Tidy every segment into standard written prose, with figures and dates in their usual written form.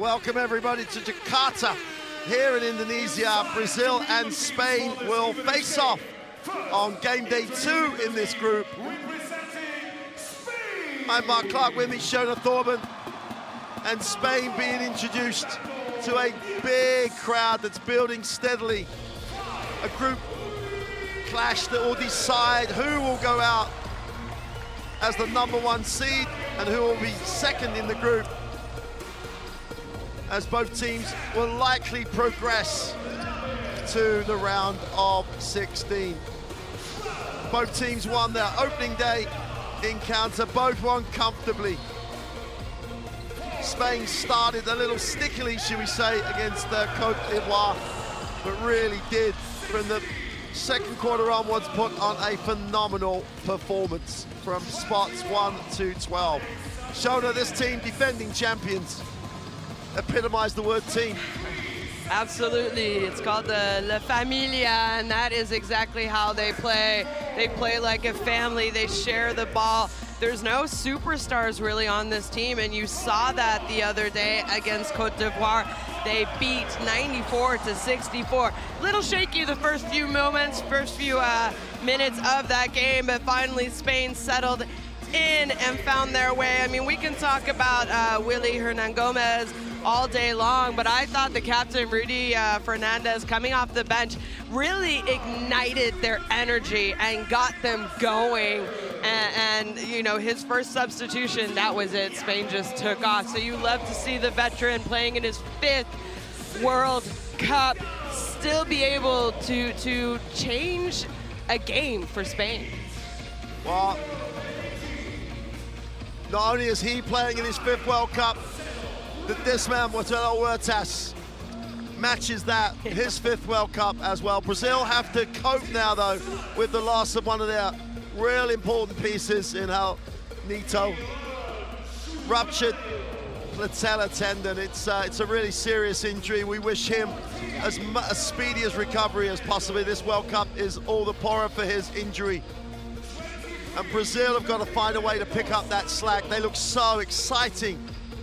Welcome everybody to Jakarta here in Indonesia. Brazil and Spain will face off on game day 2 in this group. I'm Mark Clark, with me Shona Thorburn, and Spain being introduced to a big crowd that's building steadily. A group clash that will decide who will go out as the #1 seed and who will be second in the group, as both teams will likely progress to the round of 16. Both teams won their opening day encounter, both won comfortably. Spain started a little stickily, should we say, against Côte d'Ivoire, but really did, from the second quarter onwards, put on a phenomenal performance from spots 1 to 12. Shona, this team, defending champions, epitomize the word team. Absolutely, it's called the La Familia, and that is exactly how they play. They play like a family, they share the ball. There's no superstars really on this team, and you saw that the other day against Côte d'Ivoire. They beat 94-64. Little shaky the first few minutes of that game, but finally Spain settled in and found their way. I mean, we can talk about Willy Hernan Gomez all day long, but I thought the captain, Rudy Fernandez, coming off the bench, really ignited their energy and got them going. And you know, his first substitution, that was it. Spain just took off. So you love to see the veteran playing in his 5th World Cup still be able to change a game for Spain. Well, not only is he playing in his 5th World Cup, that this man, Marcelo Huertas, matches that, his 5th World Cup as well. Brazil have to cope now, though, with the loss of one of their real important pieces in how Nito ruptured patella tendon. It's a really serious injury. We wish him as speedy as recovery as possible. This World Cup is all the poorer for his injury. And Brazil have got to find a way to pick up that slack. They look so exciting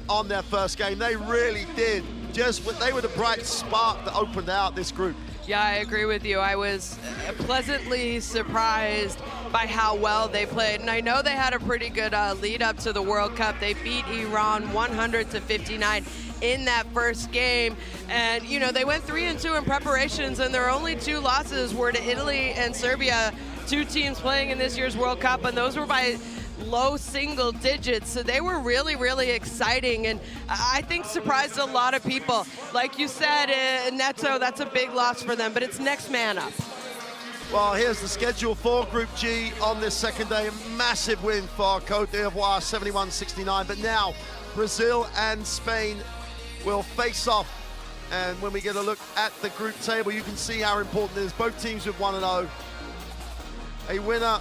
on their first game. They really did. They were the bright spark that opened out this group. Yeah, I agree with you. I was pleasantly surprised by how well they played. And I know they had a pretty good lead up to the World Cup. They beat Iran 100-59 in that first game. And, you know, they went 3-2 in preparations, and their only 2 losses were to Italy and Serbia, 2 teams playing in this year's World Cup, and those were by low single digits. So they were really, really exciting, and I think surprised a lot of people. Like you said, Neto, that's a big loss for them, but it's next man up. Well, here's the schedule for Group G on this second day. A massive win for Côte d'Ivoire, 71-69, but now Brazil and Spain will face off. And when we get a look at the group table, you can see how important it is. Both teams with 1-0. A winner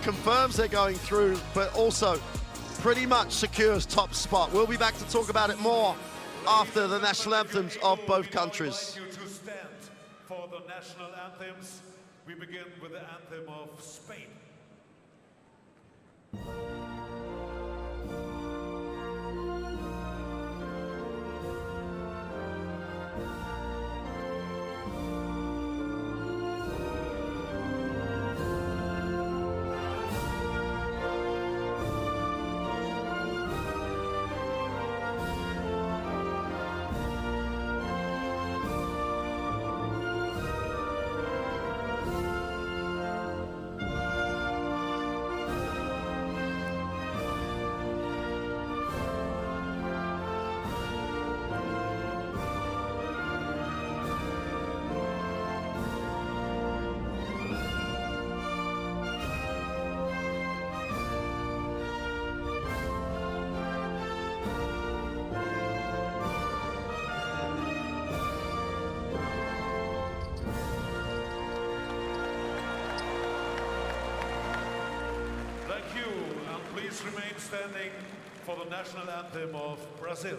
confirms they're going through, but also pretty much secures top spot. We'll be back to talk about it more after the national anthems of both countries. I invite you to stand for the national anthems. We begin with the anthem of Spain. Please remain standing for the national anthem of Brazil.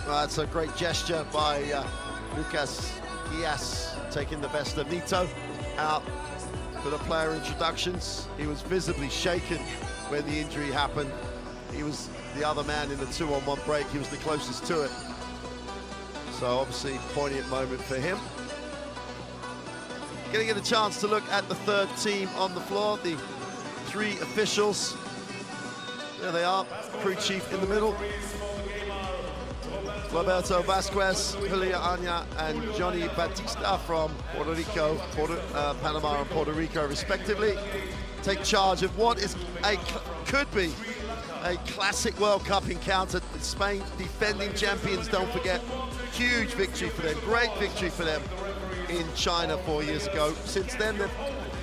Well, that's a great gesture by Lucas Diaz, taking the best of Nito out for the player introductions. He was visibly shaken when the injury happened. He was the other man in the 2-on-1 break. He was the closest to it. So obviously, poignant moment for him. Gonna get a chance to look at the third team on the floor, the 3 officials. There they are, crew chief in the middle. Roberto Vasquez, Julia Anya, and Johnny Batista from Puerto Rico, Panama and Puerto Rico, respectively, take charge of what is could be a classic World Cup encounter. Spain, defending champions, don't forget. Huge victory for them, great victory for them in China 4 years ago. Since then, they've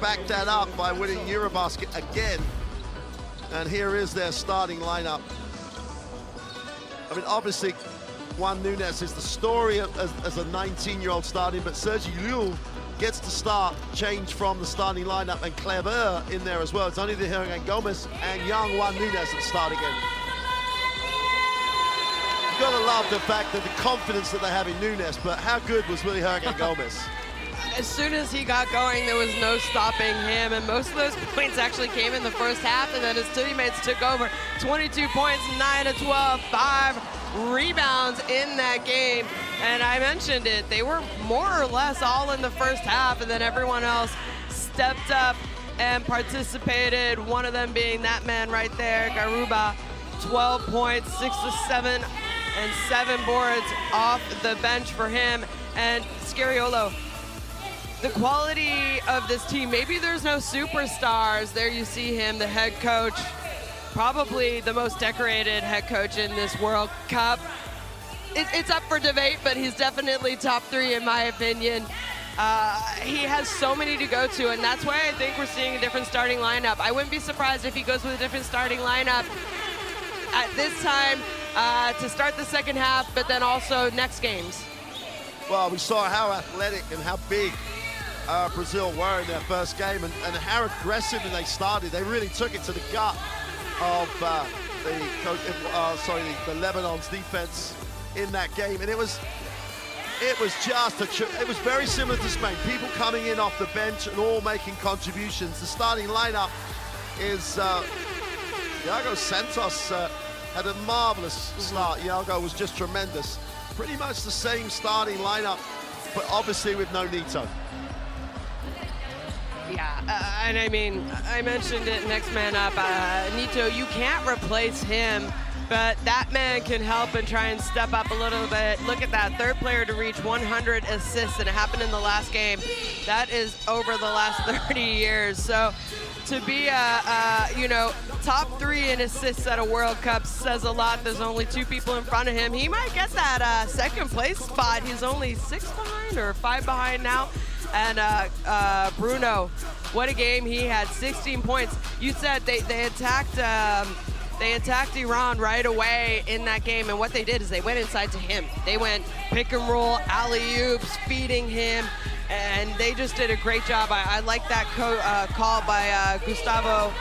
backed that up by winning Eurobasket again. And here is their starting lineup. I mean, obviously, Juan Nunes is the story as a 19-year-old starting, but Sergi Llull gets to start, change from the starting lineup, and Clever in there as well. It's only the Hernan Gomez and young Juan Nunes that start again. You've got to love the fact that the confidence that they have in Nunes, but how good was Willy Hernan Gomez? As soon as he got going, there was no stopping him, and most of those points actually came in the first half, and then his teammates took over. 22 points, 9 of 12, 5 rebounds in that game. And I mentioned it, they were more or less all in the first half, and then everyone else stepped up and participated, one of them being that man right there, Garuba. 12 points, 6 to 7, and 7 boards off the bench for him. And Scariolo, the quality of this team, maybe there's no superstars. There you see him, the head coach, probably the most decorated head coach in this World Cup. It's up for debate, but he's definitely top 3 in my opinion. He has so many to go to, and that's why I think we're seeing a different starting lineup. I wouldn't be surprised if he goes with a different starting lineup at this time to start the second half, but then also next games. Well, we saw how athletic and how big Brazil were in their first game, and how aggressively they started. They really took it to the gut of the Lebanon's defense in that game, and it was very similar to Spain. People coming in off the bench and all making contributions. The starting lineup is Iago Santos had a marvelous start. Iago was just tremendous. Pretty much the same starting lineup, but obviously with no Nito. Yeah, and I mean, I mentioned it, next man up, Nito, you can't replace him, but that man can help and try and step up a little bit. Look at that, third player to reach 100 assists, and it happened in the last game. That is over the last 30 years. So to be top 3 in assists at a World Cup says a lot. There's only 2 people in front of him. He might get that second place spot. He's only 6 behind or 5 behind now. And Bruno, what a game he had, 16 points. You said they attacked Iran right away in that game, and what they did is they went inside to him. They went pick and roll, alley-oops, feeding him, and they just did a great job. I like that call by Gustavo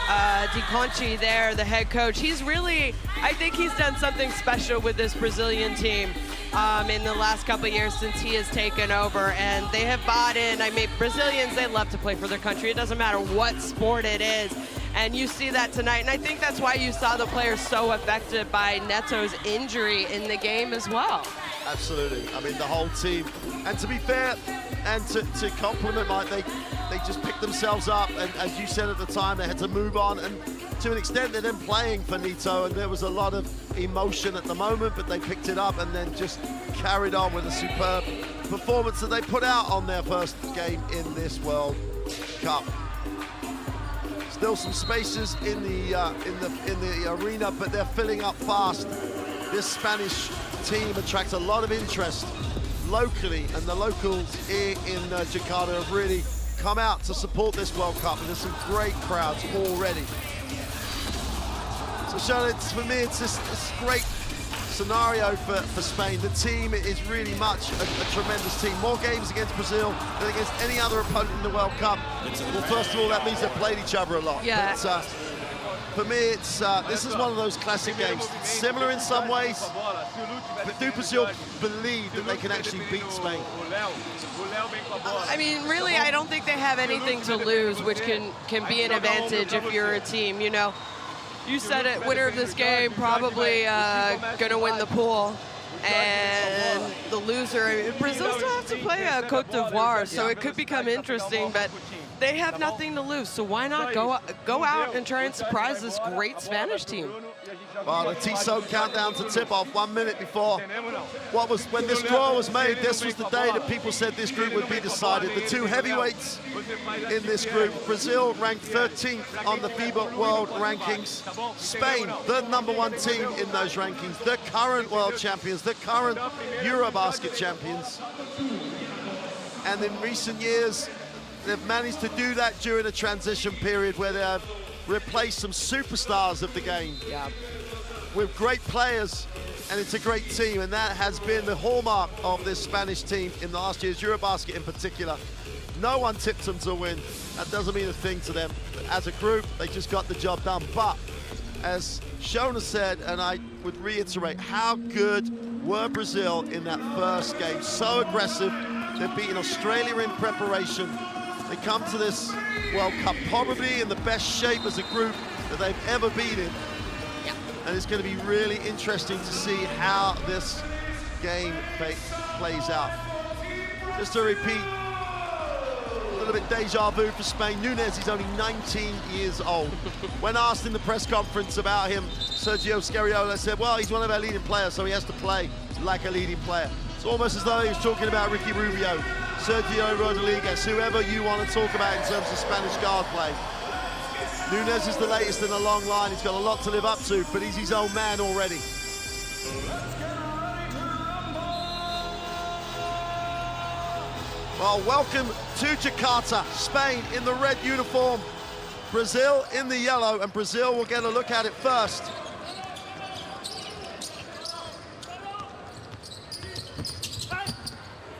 Di Conchi there, the head coach. He's really, I think he's done something special with this Brazilian team in the last couple of years since he has taken over, and they have bought in. I mean, Brazilians, they love to play for their country. It doesn't matter what sport it is, and you see that tonight, and I think that's why you saw the players so affected by Neto's injury in the game as well. Absolutely. I mean, the whole team. And to be fair, and to compliment, Mike, they just picked themselves up, and as you said at the time, they had to move on, and to an extent they're then playing for Nito, and there was a lot of emotion at the moment, but they picked it up and then just carried on with a superb performance that they put out on their first game in this World Cup. Still some spaces in the arena, but they're filling up fast. This Spanish team attracts a lot of interest locally, and the locals here in Jakarta have really come out to support this World Cup, and there's some great crowds already. So Sean, for me, it's this great scenario for Spain. The team is really much a tremendous team. More games against Brazil than against any other opponent in the World Cup. Well, first of all, that means they've played each other a lot. Yeah. But, For me, it's this is one of those classic games. It's similar in some ways, but do Brazil believe that they can actually beat Spain? I mean, really, I don't think they have anything to lose, which can be an advantage if you're a team. You know, you said it, winner of this game probably going to win the pool. And the loser, I mean, Brazil still has to play Côte d'Ivoire, so it could become interesting, but they have nothing to lose, so why not go out and try and surprise this great Spanish team? Well, the Tissot countdown to tip-off 1 minute before. When this draw was made, this was the day that people said this group would be decided. The two heavyweights in this group, Brazil ranked 13th on the FIBA world rankings. Spain, the #1 team in those rankings, the current world champions, the current Eurobasket champions. And in recent years, they've managed to do that during a transition period where they have replaced some superstars of the game with great players, and it's a great team, and that has been the hallmark of this Spanish team in last year's Eurobasket in particular. No one tipped them to win. That doesn't mean a thing to them. As a group, they just got the job done. But as Shona said, and I would reiterate, how good were Brazil in that first game? So aggressive. They're beating Australia in preparation. They come to this World Cup probably in the best shape as a group that they've ever been in. And it's going to be really interesting to see how this game plays out. Just to repeat, a little bit deja vu for Spain. Nunes is only 19 years old. When asked in the press conference about him, Sergio Scariolo said, well, he's one of our leading players, so he has to play like a leading player. It's almost as though he was talking about Ricky Rubio, Sergio Rodriguez, whoever you want to talk about in terms of Spanish guard play. Nunes is the latest in a long line. He's got a lot to live up to, but he's his own man already. Well, welcome to Jakarta. Spain in the red uniform, Brazil in the yellow, and Brazil will get a look at it first.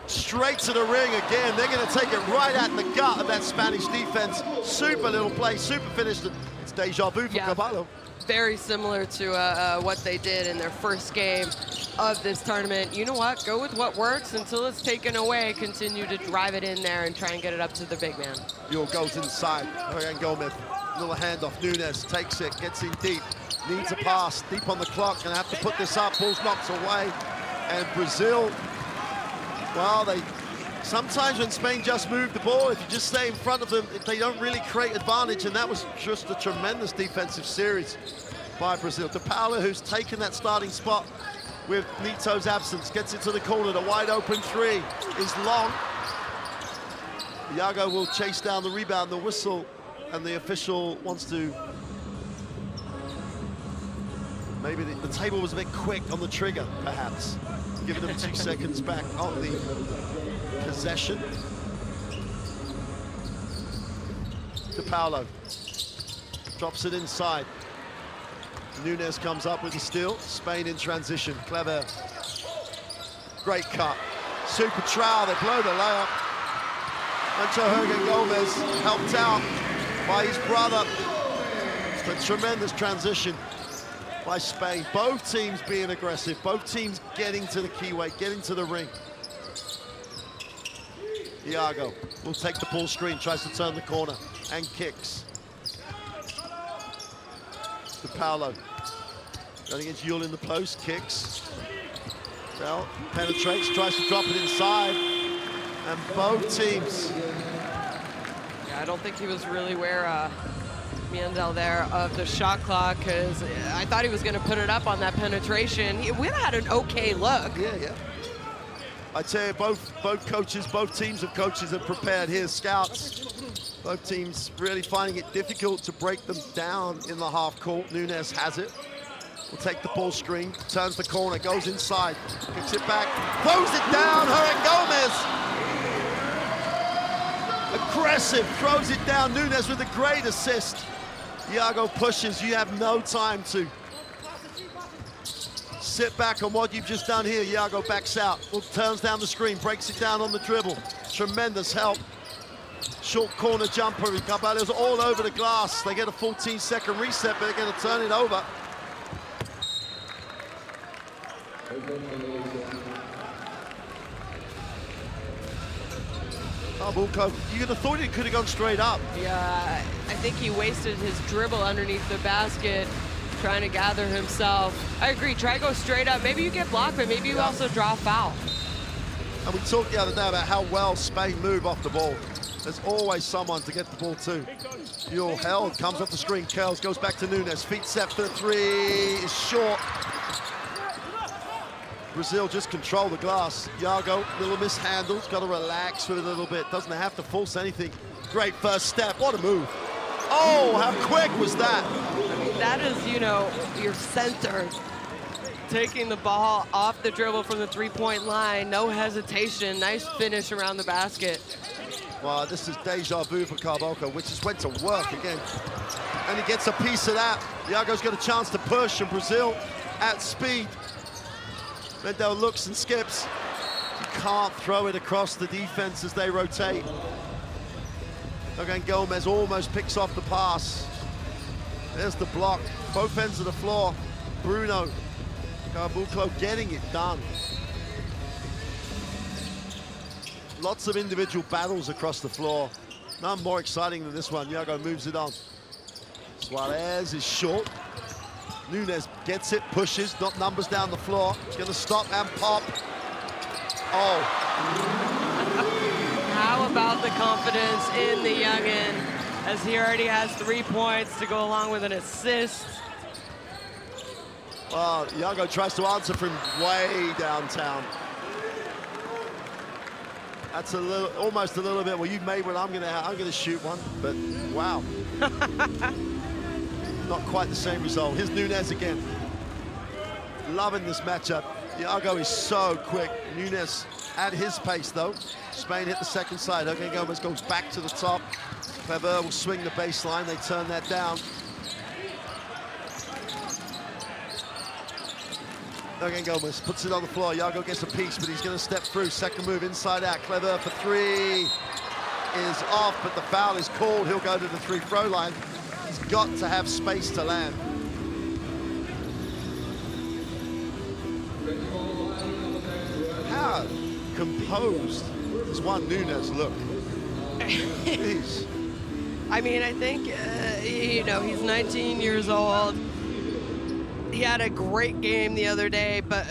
Straight to the ring again. They're going to take it right at the gut of that Spanish defense. Super little play, super finish. It's deja vu for Caballo. Very similar to what they did in their first game of this tournament. You know what? Go with what works until it's taken away. Continue to drive it in there and try and get it up to the big man. Buell goes inside. Jorge Gomez, little handoff. Nunes takes it, gets in deep. Needs a pass, deep on the clock. Gonna have to put this up. Ball's knocked away. And Brazil, well, sometimes when Spain just move the ball, if you just stay in front of them, they don't really create advantage, and that was just a tremendous defensive series by Brazil. De Paula, who's taken that starting spot with Nito's absence, gets it to the corner. The wide open three is long. Iago will chase down the rebound, the whistle, and the official wants to... Maybe the table was a bit quick on the trigger, perhaps. Giving them 2 seconds back on the possession. De Paolo drops it inside. Nunes comes up with the steal. Spain in transition. Clever. Great cut. Super trowel. They blow the layup. Ancho Jorge Gomez helped out by his brother. But tremendous transition by Spain. Both teams being aggressive, both teams getting to the keyway, getting to the ring. Iago will take the ball screen, tries to turn the corner, and kicks. De Paolo going against Yul in the post, kicks. Bell penetrates, tries to drop it inside, and both teams. Yeah, I don't think he was really where Miandel there of the shot clock, because I thought he was going to put it up on that penetration. We had an okay look. Yeah. I tell you, both coaches, both teams of coaches have prepared here, scouts. Both teams really finding it difficult to break them down in the half court. Nunes has it. Will take the ball screen, turns the corner, goes inside, kicks it back, throws it down. Jorge Gomez, aggressive, throws it down. Nunes with a great assist. Iago pushes. You have no time to sit back on what you've just done here. Iago backs out, turns down the screen, breaks it down on the dribble. Tremendous help Short corner jumper. Caballio's all over the glass. They get a 14-second reset, but they're going to turn it over. Fibawc, you could have thought he could have gone straight up. Yeah, I think he wasted his dribble underneath the basket, trying to gather himself. I agree, try to go straight up. Maybe you get blocked, but maybe you also draw a foul. And we talked the other day about how well Spain move off the ball. There's always someone to get the ball to. You're held, comes off the screen, curls, goes back to Nunes. Feet set for the three, is short. Brazil just control the glass. Iago, little mishandles, got to relax with it a little bit. Doesn't have to force anything. Great first step, what a move. Oh, how quick was that? I mean, that is, you know, your center. Taking the ball off the dribble from the three-point line, no hesitation, nice finish around the basket. Well, this is deja vu for Fibawc, which just went to work again. And he gets a piece of that. Iago's got a chance to push, and Brazil at speed. Mendel looks and skips. You can't throw it across the defense as they rotate. Again, Gomez almost picks off the pass. There's the block, both ends of the floor. Bruno, Fibawc getting it done. Lots of individual battles across the floor. None more exciting than this one. Iago moves it on. Suarez is short. Nunes gets it, pushes, not numbers down the floor. He's going to stop and pop. Oh. How about the confidence in the youngin, as he already has 3 points to go along with an assist. Well, Iago tries to answer from way downtown. That's a little, almost a little bit. Well, you made one. I'm gonna shoot one. But wow, not quite the same result. Here's Nunes again. Loving this matchup. Iago is so quick. Nunes at his pace though. Spain hit the second side. Okay, Gomez goes back to the top. Fibawc will swing the baseline. They turn that down. Okay, Gomez puts it on the floor. Iago gets a piece, but he's going to step through. Second move inside out. Clever for three is off, but the foul is called. He'll go to the free throw line. He's got to have space to land. How composed does one Nunes look? Jeez. I mean, I think, you know, he's 19 years old. He had a great game the other day, but,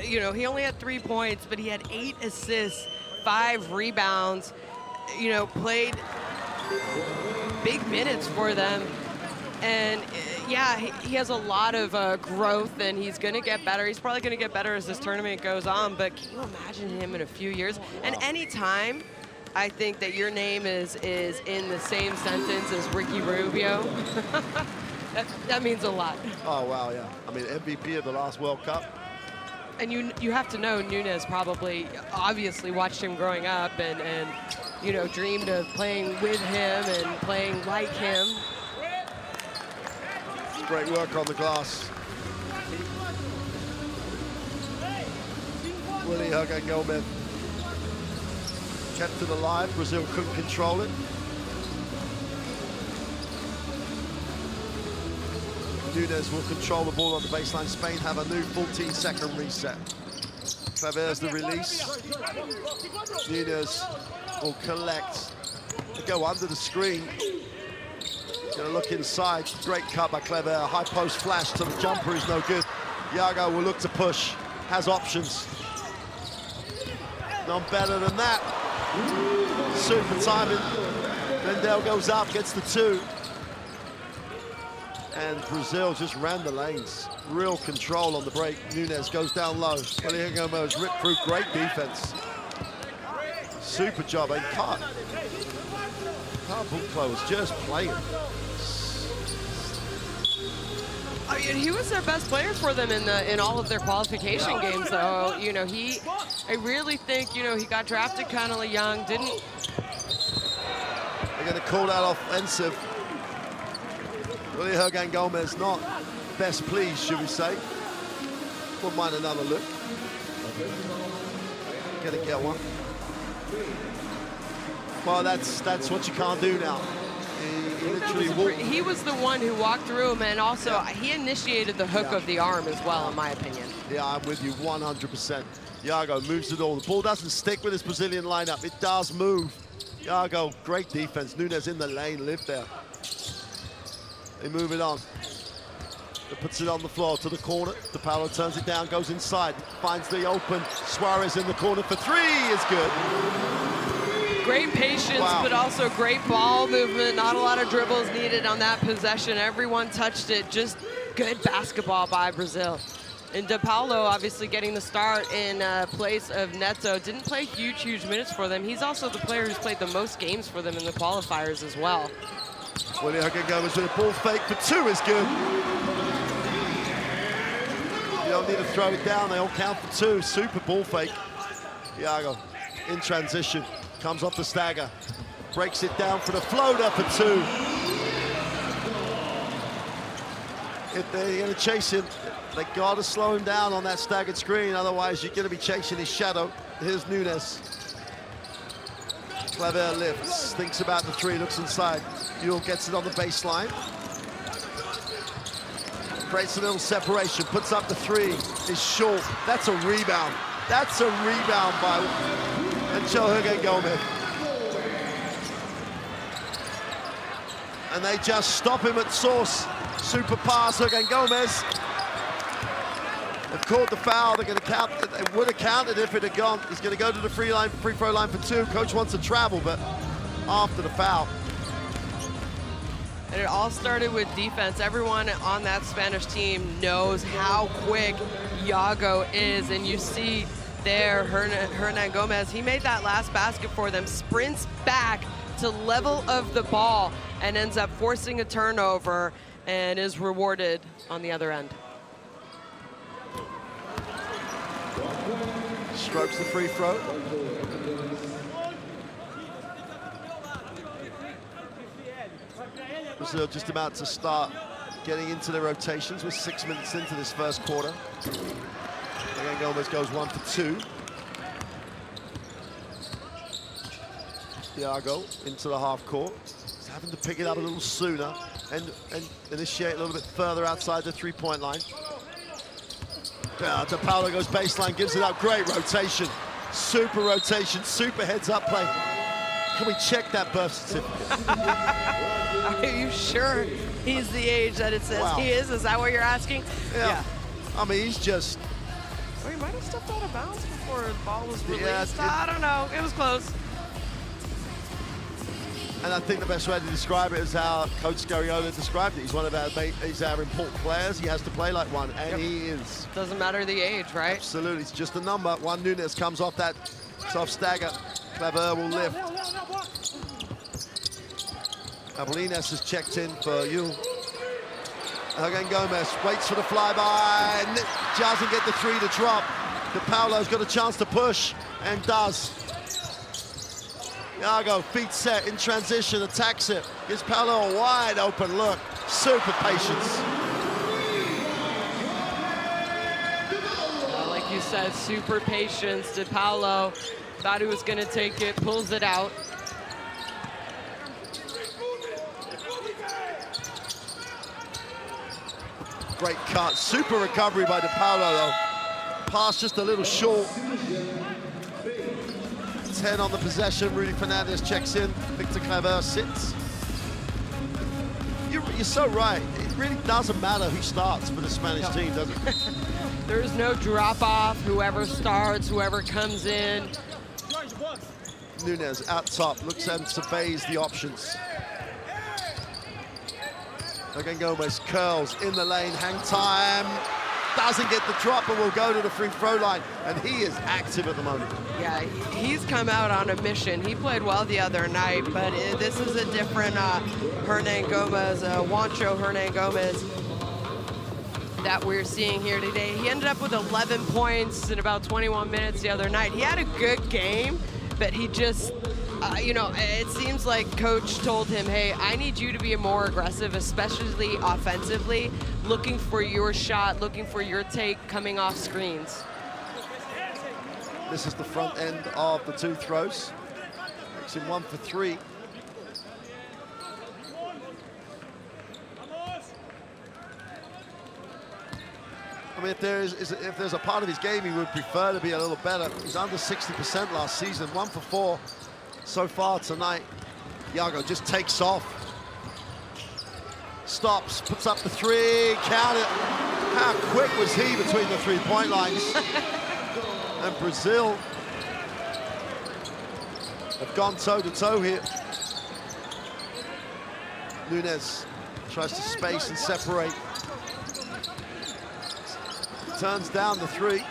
you know, he only had 3 points, but he had 8 assists, 5 rebounds, you know, played big minutes for them. And, yeah, he has a lot of growth, and he's going to get better. He's probably going to get better as this tournament goes on, but can you imagine him in a few years? And any time I think that your name is in the same sentence as Ricky Rubio, that means a lot. Oh, wow, yeah. I mean, MVP of the last World Cup. And you have to know Nunes probably obviously watched him growing up and you know, dreamed of playing with him and playing like him. Great work on the glass. Willie Hergan Gomez kept it alive. Brazil couldn't control it. Nunes will control the ball on the baseline. Spain have a new 14-second reset. Claver's the release. Nunes will collect. They go under the screen. Gonna look inside. Great cut by Clever. High post flash to the jumper is no good. Iago will look to push. Has options. None better than that. Super timing. Mendel goes up, gets the 2. And Brazil just ran the lanes. Real control on the break. Nunes goes down low. Willie Gomez ripped through. Great defense. Super job. And Fibawc was just playing. I mean, he was their best player for them in all of their qualification games, though. You know, I really think, you know, he got drafted kind of young, didn't. They're going to call that offensive. Willie Hergan Gomez not best pleased, should we say. Wouldn't mind another look. Gonna get one. Well, that's what you can't do now. He literally walked. He was the one who walked through him, and also he initiated the hook of the arm as well, in my opinion. Yeah, I'm with you 100%. Iago moves it all. The ball doesn't stick with his Brazilian lineup. It does move. Iago, great defense. Nunes in the lane, lived there. They move it on. It puts it on the floor to the corner. DePaulo turns it down, goes inside, finds the open. Suarez in the corner for three is good. Great patience, Wow. but also great ball movement. Not a lot of dribbles needed on that possession. Everyone touched it. Just good basketball by Brazil. And DePaulo obviously getting the start in place of Neto. Didn't play huge minutes for them. He's also the player who's played the most games for them in the qualifiers as well. Willie Gomez with a ball fake for two is good. You don't need to throw it down. They all count for two. Super ball fake. Iago in transition. Comes off the stagger. Breaks it down for the floater for two. If they're going to chase him, they got to slow him down on that staggered screen. Otherwise, you're going to be chasing his shadow. Here's Nunes. Clever lifts. Thinks about the three. Looks inside. Yule gets it on the baseline. Creates a little separation. Puts up the three. Is short. That's a rebound. That's a rebound by Angel Gomez. And they just stop him at source. Super pass again, Gomez. They've caught the foul. They're going to count. They would have counted if it had gone. He's going to go to the free throw line for two. Coach wants to travel, but after the foul. And it all started with defense. Everyone on that Spanish team knows how quick Iago is, and you see there Hernan Gomez. He made that last basket for them. Sprints back to level of the ball and ends up forcing a turnover and is rewarded on the other end. Strokes the free throw. Brazil just about to start getting into the rotations. We're 6 minutes into this first quarter. Again, Gomez goes 1 for 2. Iago into the half court. He's having to pick it up a little sooner and initiate a little bit further outside the three-point line. DePaulo goes baseline, gives it up. Great rotation. Super rotation, super heads-up play. Can we check that birth certificate? Are you sure he's the age that it says he is? Is that what you're asking? Yeah. I mean, he's just... Well, he might have stepped out of bounds before the ball was released. I don't know. It was close. And I think the best way to describe it is how Coach Scariola described it. He's one of our important players. He has to play like one, and he is. Doesn't matter the age, right? Absolutely, it's just a number. Juan Nunes comes off that soft stagger. Clever will lift. Abolines has checked in for you. Again, Gomez waits for the flyby. Doesn't get the three to drop. DePaulo's got a chance to push, and does. Iago, feet set, in transition, attacks it. Gives Paulo a wide open look. Super patience. Like you said, super patience. DePaulo thought he was going to take it, pulls it out. Great cut, super recovery by DePaulo though. Pass just a little short. 10 on the possession. Rudy Fernandez checks in. Victor Clever sits. You're so right. It really doesn't matter who starts for the Spanish team, does it? There's no drop-off. Whoever starts, whoever comes in. Nunes out top, looks and surveys the options. Again, Gomez curls in the lane, hang time. Doesn't get the drop, but will go to the free throw line. And he is active at the moment. Yeah, he's come out on a mission. He played well the other night, but this is a different Hernan Gomez, Juancho Hernan Gomez that we're seeing here today. He ended up with 11 points in about 21 minutes the other night. He had a good game, but he just, you know, it seems like coach told him, hey, I need you to be more aggressive, especially offensively, looking for your shot, looking for your take coming off screens. This is the front end of the two throws. Makes him 1 for 3. I mean, if there's a part of his game he would prefer to be a little better, he's under 60% last season, 1 for 4 so far tonight. Iago just takes off, stops, puts up the 3, count it. How quick was he between the 3-point lines? And Brazil have gone toe-to-toe here. Nunes tries to space and separate. Turns down the 3.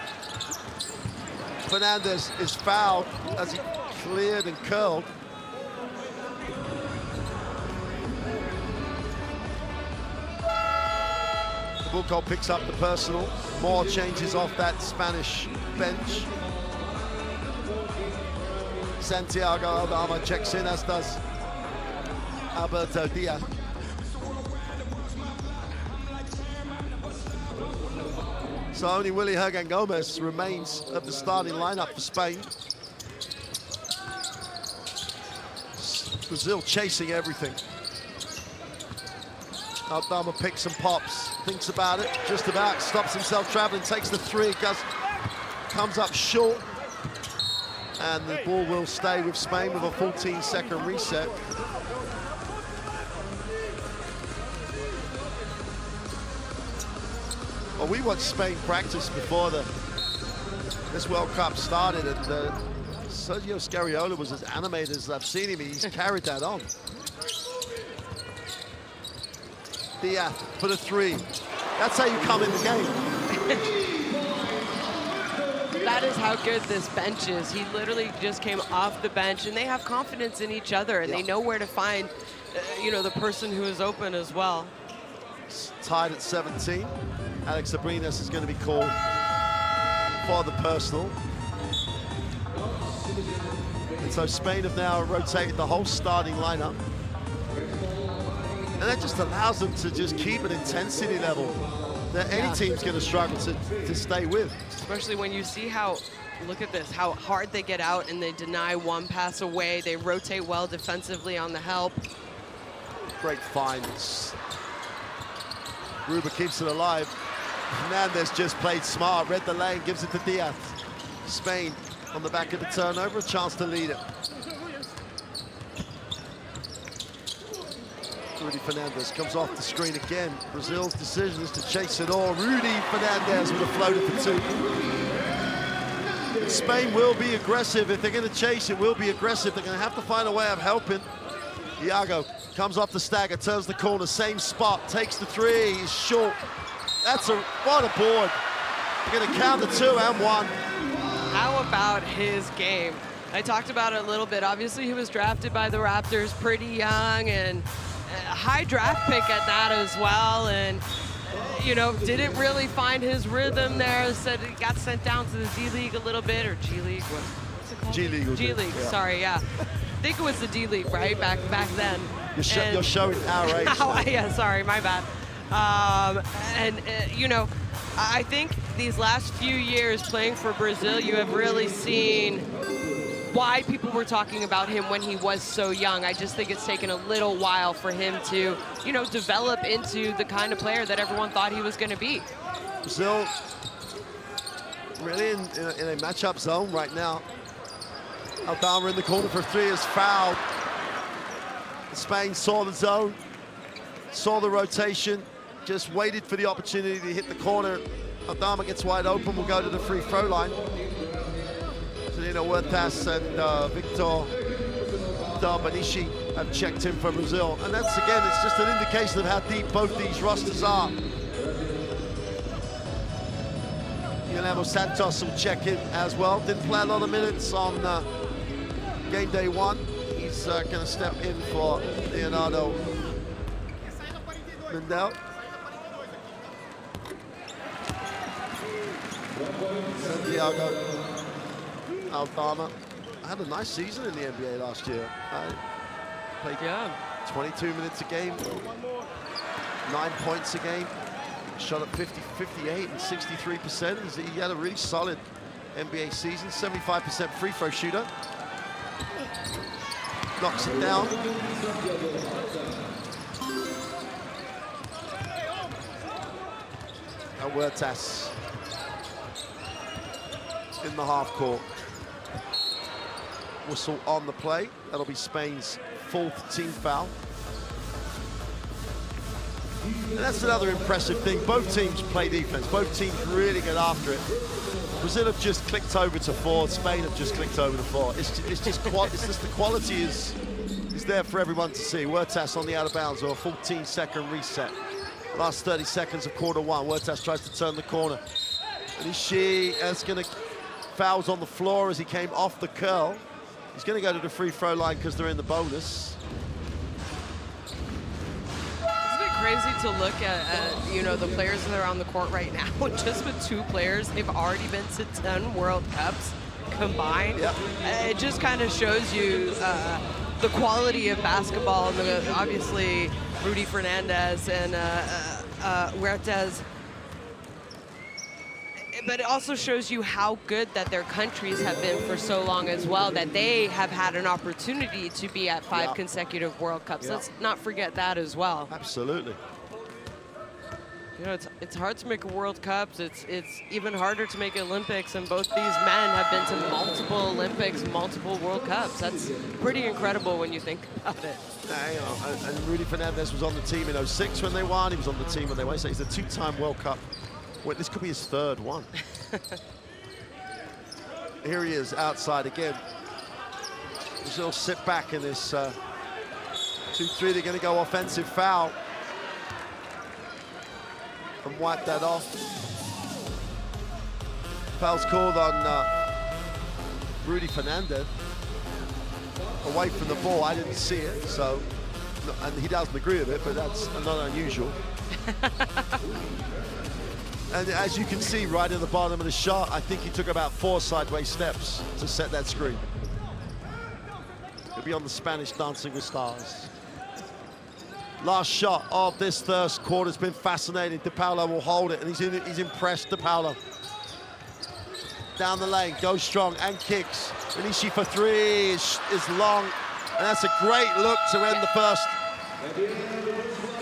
Fernandez is fouled as he cleared and curled. Fibawc picks up the personal. More changes off that Spanish bench. Santiago Aldama checks in, as does Alberto Diaz. So only Willy Hergan-Gomez remains of the starting lineup for Spain. Brazil chasing everything. Aldama picks and pops, thinks about it, just about, stops himself traveling, takes the 3, comes up short. And the ball will stay with Spain with a 14-second reset. Well, we watched Spain practice before this World Cup started, and Sergio Scariolo was as animated as I've seen him. He's carried that on. Diaz for the 3. That's how you come in the game. That is how good this bench is. He literally just came off the bench, and they have confidence in each other, and they know where to find, you know, the person who is open as well. It's tied at 17. Alex Abrinas is going to be called for the personal. And so Spain have now rotated the whole starting lineup. And that just allows them to just keep an intensity level that any team's going to struggle to stay with. Especially when you see how, look at this, how hard they get out and they deny one pass away. They rotate well defensively on the help. Great finds. Gruber keeps it alive. Fernandez just played smart, read the lane, gives it to Diaz. Spain on the back of the turnover, a chance to lead it. Rudy Fernandez comes off the screen again. Brazil's decision is to chase it all. Rudy Fernandez with a floater for 2. And Spain will be aggressive. If they're going to chase, it will be aggressive. They're going to have to find a way of helping. Iago comes off the stagger, turns the corner, same spot, takes the 3, he's short. What a board. They're going to count the 2 and 1. How about his game? I talked about it a little bit. Obviously, he was drafted by the Raptors pretty young, and a high draft pick at that as well. And, you know, didn't really find his rhythm there. Said he got sent down to the D-League a little bit, or G-League. What's it called? G-League. G-League, yeah. Sorry, yeah. I think it was the D-League, right? Back then. You're showing our age. Yeah, sorry, my bad. You know, I think these last few years playing for Brazil, you have really seen why people were talking about him when he was so young. I just think it's taken a little while for him to, you know, develop into the kind of player that everyone thought he was going to be. Brazil really in a matchup zone right now. Aldama in the corner for 3 is fouled. Spain saw the zone, saw the rotation, just waited for the opportunity to hit the corner. Aldama gets wide open, will go to the free throw line. Celino Huertas and Victor Darbanishi have checked in for Brazil. And that's, again, it's just an indication of how deep both these rosters are. Guillermo Santos will check in as well. Didn't play a lot of minutes on game day 1. He's going to step in for Leonardo Mendel. Santiago Aldama had a nice season in the NBA last year. Played 22 minutes a game, 9 points a game, shot at 58 and 63%. He had a really solid NBA season, 75% free throw shooter. knocks it down. And Huertas in the half court. Whistle on the play. That'll be Spain's 4th team foul. And that's another impressive thing. Both teams play defense. Both teams really get after it. Brazil have just clicked over to 4. Spain have just clicked over to 4. It's just the quality is there for everyone to see. Huertas on the out of bounds or a 14-second reset. Last 30 seconds of quarter 1. Huertas tries to turn the corner. And that's going to fouls on the floor as he came off the curl. He's going to go to the free throw line because they're in the bonus. Crazy to look at you know, the players that are on the court right now. Just with 2 players, they've already been to 10 World Cups combined. Yep. It just kind of shows you the quality of basketball. And obviously, Rudy Fernandez and Huertas. But it also shows you how good that their countries have been for so long as well, that they have had an opportunity to be at 5 consecutive World Cups. Let's not forget that as well. Absolutely. You know, it's hard to make a World Cups. It's even harder to make Olympics, and both these men have been to multiple Olympics, multiple World Cups. That's pretty incredible when you think about it. You know, and Rudy Fernandez was on the team in 06 when they won. He was on the team when they won. So he's a 2-time World Cup. Well, this could be his 3rd one. Here he is outside again. Brazil sit back in this 2-3. They're going to go offensive foul and wipe that off. Foul's called on Rudy Fernandez. Away from the ball. I didn't see it, so, and he doesn't agree with it, but that's not unusual. And as you can see right at the bottom of the shot, I think he took about 4 sideways steps to set that screen. He'll be on the Spanish Dancing with Stars. Last shot of this first quarter has been fascinating. DePaulo will hold it, and he's impressed, DePaulo. Down the lane, goes strong and kicks. Inishi for 3 is long, and that's a great look to end the first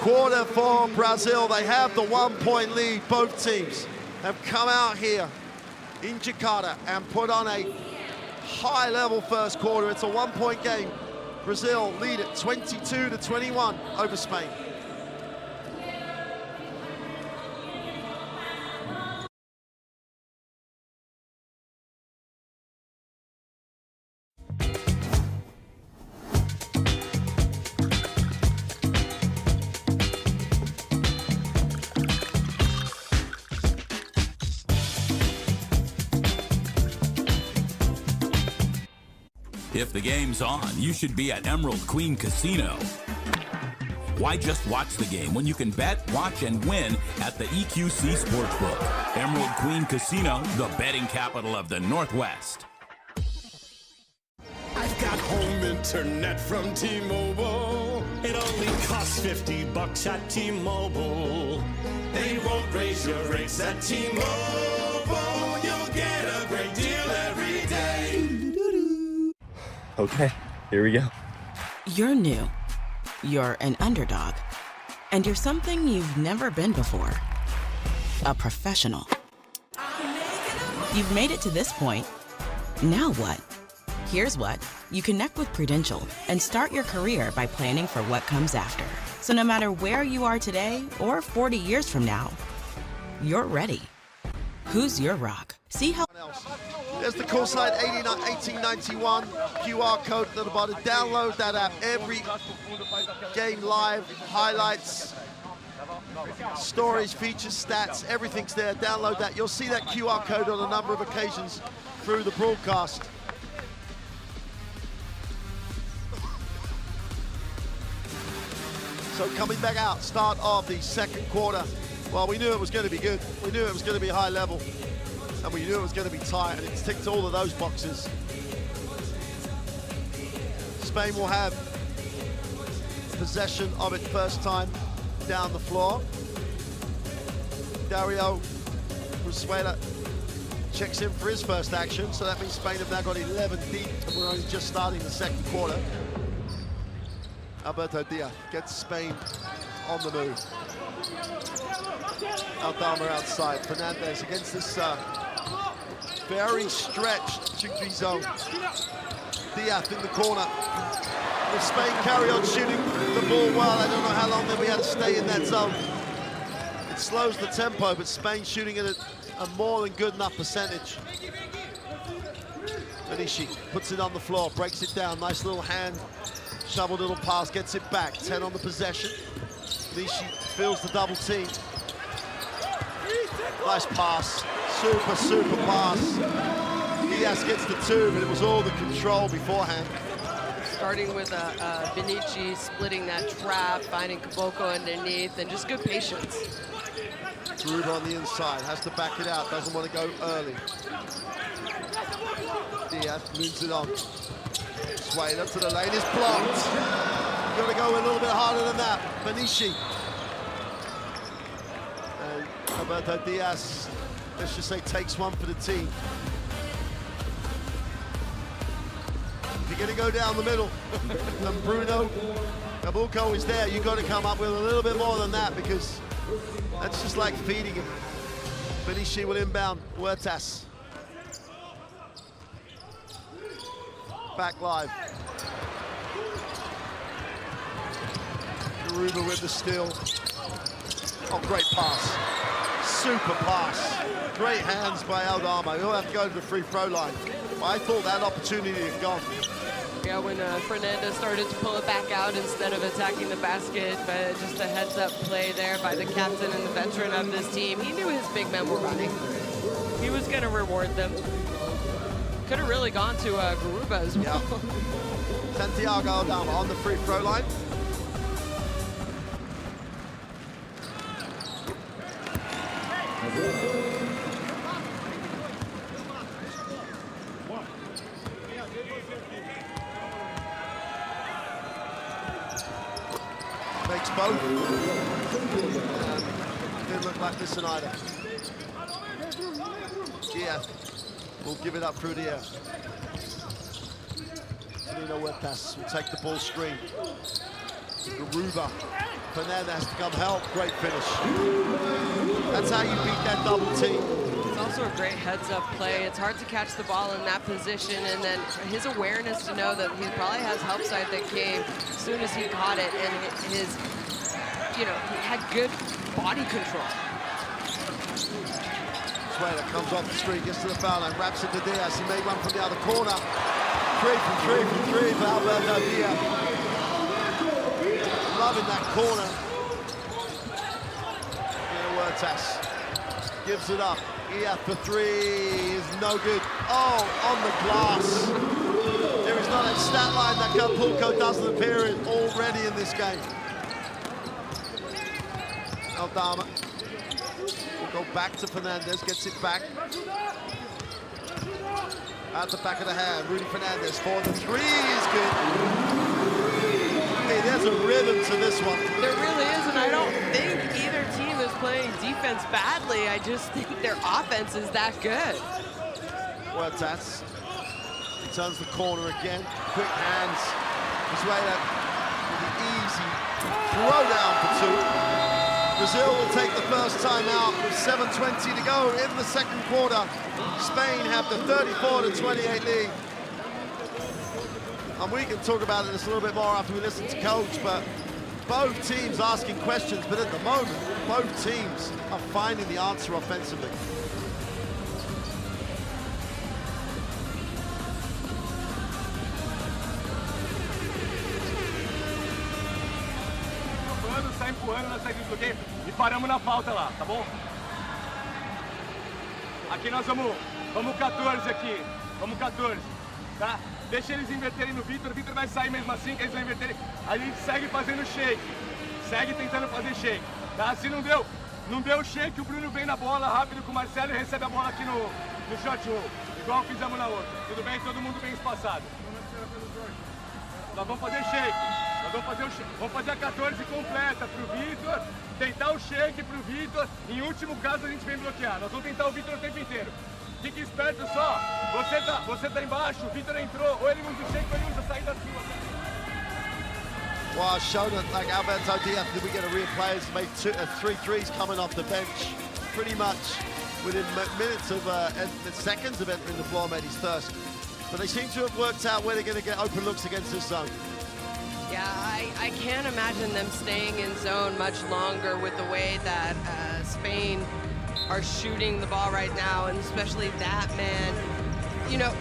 quarter for Brazil. They have the 1-point lead. Both teams have come out here in Jakarta and put on a high-level first quarter. It's a 1-point game. Brazil lead at 22-21 over Spain. If the game's on, you should be at Emerald Queen Casino. Why just watch the game when you can bet, watch, and win at the EQC Sportsbook? Emerald Queen Casino, the betting capital of the Northwest. I've got home internet from T-Mobile. It only costs $50 at T-Mobile. They won't raise your rates at T-Mobile. You'll get a great deal every day. Okay, here we go. You're new. You're an underdog. And you're something you've never been before. A professional. You've made it to this point. Now what? Here's what. You connect with Prudential and start your career by planning for what comes after. So no matter where you are today or 40 years from now, you're ready. Who's your rock? See how... There's the call sign 1891 QR code at the bottom. Download that app. Every game live, highlights, stories, features, stats, everything's there. Download that. You'll see that QR code on a number of occasions through the broadcast. So coming back out, start of the second quarter. Well, we knew it was going to be good. We knew it was going to be high level. And we knew it was going to be tight, and it's ticked all of those boxes. Spain will have possession of it first time down the floor. Dario Brusuela checks in for his first action, so that means Spain have now got 11 deep, and we're only just starting the second quarter. Alberto Diaz gets Spain on the move. Aldama outside. Fernandez against this very stretched Chingri zone. Diaz in the corner. If Spain carry on shooting the ball well, I don't know how long they'll be able to stay in that zone. It slows the tempo, but Spain shooting at a more than good enough percentage. Manishi puts it on the floor, breaks it down. Nice little hand, shovel little pass, gets it back. 10 on the possession. Manishi feels the double team. Nice pass, super pass. Diaz gets the 2, but it was all the control beforehand. Starting with Benici splitting that trap, finding Fibawc underneath, and just good patience. Groove on the inside, has to back it out, doesn't want to go early. Diaz moves it on. Swayed up to the lane, is blocked. You've got to go a little bit harder than that. Benici. And Alberto Diaz, let's just say, takes one for the team. If you're going to go down the middle, and Bruno Fibawc is there, you've got to come up with a little bit more than that, because that's just like feeding him. Benici will inbound, Huertas. Back live. Garuba with the steal. Oh, great pass. Super pass. Great hands by Aldama. He'll have to go to the free throw line. But I thought that opportunity had gone. Yeah, when Fernandez started to pull it back out instead of attacking the basket, but just a heads-up play there by the captain and the veteran of this team. He knew his big men were running. He was going to reward them. Could have really gone to Garuba as well. Yeah. Santiago Aldama on the free throw line. Makes both. Didn't look like this one either. Yeah, we'll give it up through the air. Nino Huertas will take the ball screen. Garuba. Fernandez has to come help. Great finish. That's how you beat that double team. It's also a great heads-up play. It's hard to catch the ball in that position, and then his awareness to know that he probably has help side that came as soon as he caught it, and his, he had good body control. Sueda comes off the screen, gets to the foul line, wraps it to Diaz. He made one from the other corner. 3 from 3 for Alberto Diaz. Loving that corner. Huertas gives it up. Diaz for 3 is no good. Oh, on the glass. There is not a stat line that Fibawc doesn't appear in already in this game. Aldama will go back to Fernandez, gets it back. At the back of the hand, Rudy Fernandez for the 3 is good. Hey, there's a rhythm to this one. There really is, and I don't think either team is playing defense badly. I just think their offense is that good. Huertas turns the corner again. Quick hands. Venezuela with an easy throw down for 2. Brazil will take the first time out. 7:20 to go in the second quarter. Spain have the 34-28 lead. And we can talk about this a little bit more after we listen to coach, but both teams asking questions, but at the moment, both teams are finding the answer offensively. Sai empurrando na saída do bloqueio e paramos na falta lá, tá bom? Aqui nós vamos 14 aqui, vamos 14, tá? Deixa eles inverterem no Vitor, o Vitor vai sair mesmo assim, que eles vão inverterem. A gente segue fazendo shake, segue tentando fazer shake, tá? Se não deu shake, o Bruno vem na bola rápido com o Marcelo e recebe a bola aqui no shot roll, igual fizemos na outra. Tudo bem? Todo mundo bem espaçado. Nós vamos fazer shake. Vamos fazer a 14 completa pro Vitor, tentar o shake pro Vitor, em último caso a gente vem bloquear. Nós vamos tentar o Vitor o tempo inteiro. Fique esperto só, você tá embaixo, o Vitor entrou, ou ele usa o shake ou ele usa a saída sua. Well, I've shown it, like Alberto Diaz, did we get a real players made 3 threes coming off the bench, pretty much within minutes of, seconds of entering the floor, made his thirst. But they seem to have worked out where they're going to get open looks against this zone. Yeah, I can't imagine them staying in zone much longer with the way that Spain are shooting the ball right now, and especially that man. You know,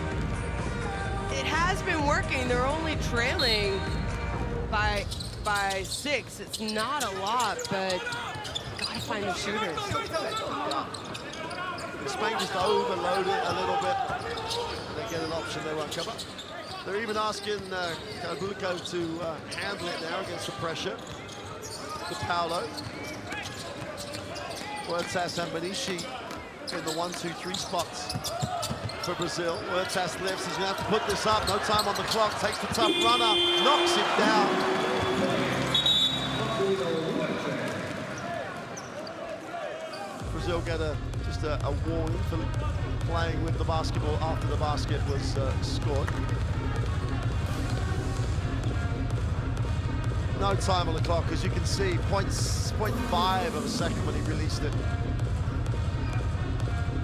it has been working. They're only trailing by 6. It's not a lot, but gotta find the shooters. Spain just overload it a little bit. They get an option they won't cover. They're even asking Fibawc to handle it now against the pressure. To Paulo. Huertas and Benici in the 1-2-3 spots for Brazil. Huertas lifts, he's gonna have to put this up. No time on the clock, takes the tough runner, knocks it down. Brazil get just a warning for playing with the basketball after the basket was scored. No time on the clock, as you can see, 0.5 of a second when he released it.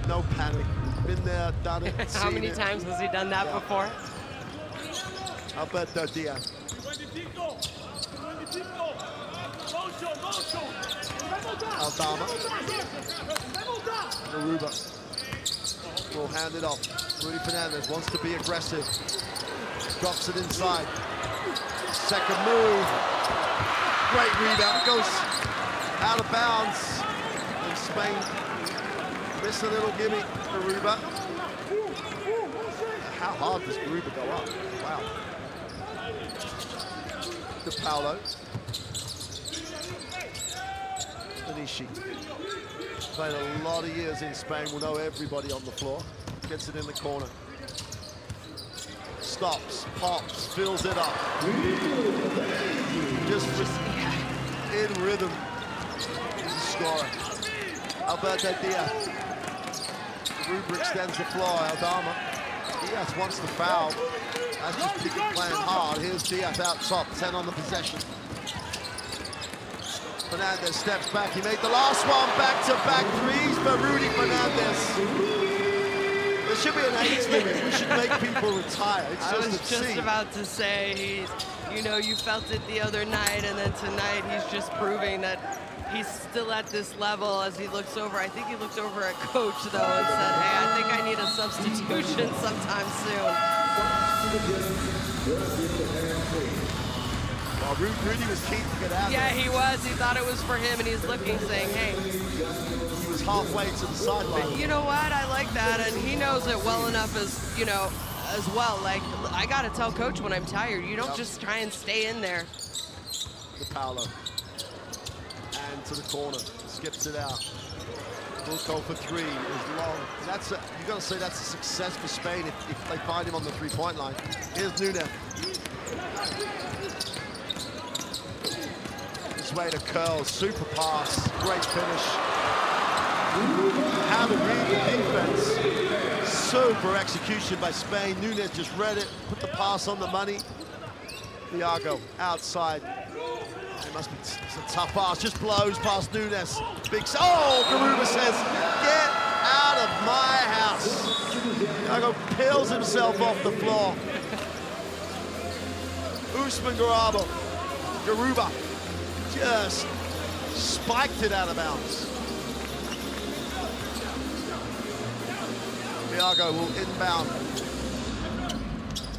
No panic. Been there, done it, How many times has he done that before? Alberto Diaz. Aldama. Aruba will hand it off. Rudy Fernandez wants to be aggressive. Drops it inside. Second move. Great rebound. Goes out of bounds. And Spain miss a little gimme. Aruba. How hard does Aruba go up? Wow. To Paulo. Benici. Played a lot of years in Spain, will know everybody on the floor. Gets it in the corner. Stops, pops, fills it up. Just in rhythm. He's a scorer. Alberto Diaz. Aruba extends the floor. Aldama. Diaz wants the foul. That's just people playing hard. Here's Diaz out top, 10 on the possession. Fernandez steps back. He made the last one. Back-to-back threes for Rudy Fernandez. There should be an age limit. We should make people retire. It's I was just just about to say, you know, you felt it the other night, and then tonight he's just proving that he's still at this level as he looks over. I think he looked over at coach, though, and said, hey, I think I need a substitution sometime soon. Well, Rudy was keen to get out. Yeah, he was. He thought it was for him, and he's looking, saying, hey. He was halfway to the sideline. But you know what? I like that, and he knows it well enough as, you know, as well. Like, I got to tell coach when I'm tired. You don't just try and stay in there. To Paulo. And to the corner. Skips it out. Full goal for 3 is long. That's you got to say that's a success for Spain if they find him on the three-point line. Here's Nunes. This way to curl, super pass, great finish. How to read the defense. Super execution by Spain. Nunes just read it, put the pass on the money. Thiago outside. It must be it's a tough pass, just blows past Nunes. Big, oh, Garuba says, get out of my house. Thiago peels himself off the floor. Usman Garuba just spiked it out of bounds. Thiago will inbound.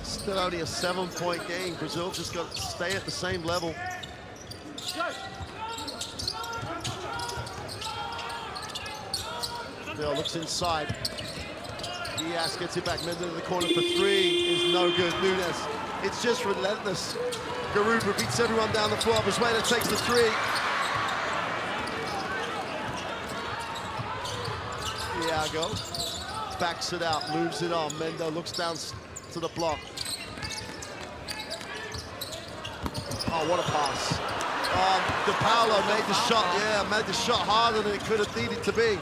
Still only a 7-point game. Brazil just got to stay at the same level. Bill looks inside. Diaz gets it back, Mendel in the corner for 3 is no good. Nunes, it's just relentless. Garuba beats everyone down the floor. Brasuela takes the 3. Thiago backs it out, moves it on. Mendel looks down to the block. Oh, what a pass. De Paulo made the shot, made the shot harder than it could have needed to be.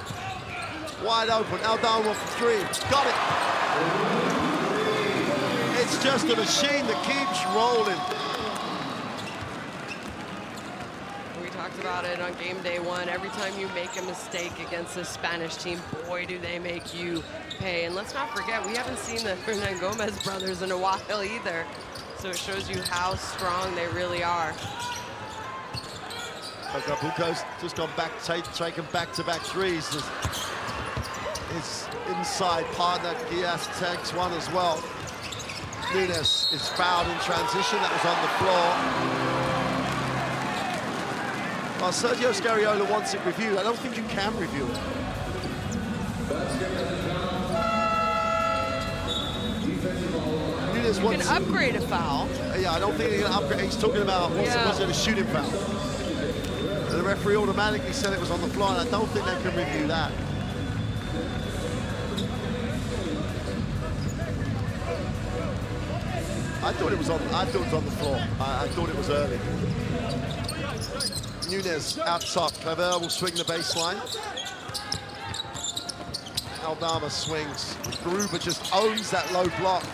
Wide open, Aldama for 3, got it. It's just a machine that keeps rolling. talked about it on game day 1. Every time you make a mistake against the Spanish team, boy, do they make you pay. And let's not forget, we haven't seen the Hernan Gomez brothers in a while either. So it shows you how strong they really are. Fibawc's just gone back, taken back-to-back threes. His inside partner, Diaz, takes one as well. Nunes is fouled in transition. That was on the floor. Well, Sergio Scariolo wants it reviewed. I don't think you can review it. Nunes You can upgrade a foul. Yeah, I don't think he can upgrade. He's talking about, was it a shooting foul? The referee automatically said it was on the floor, and I don't think they can review that. I thought it was on the floor. I thought it was early. Nunes out top. Clever will swing the baseline. Aldama swings. Garuba just owns that low block.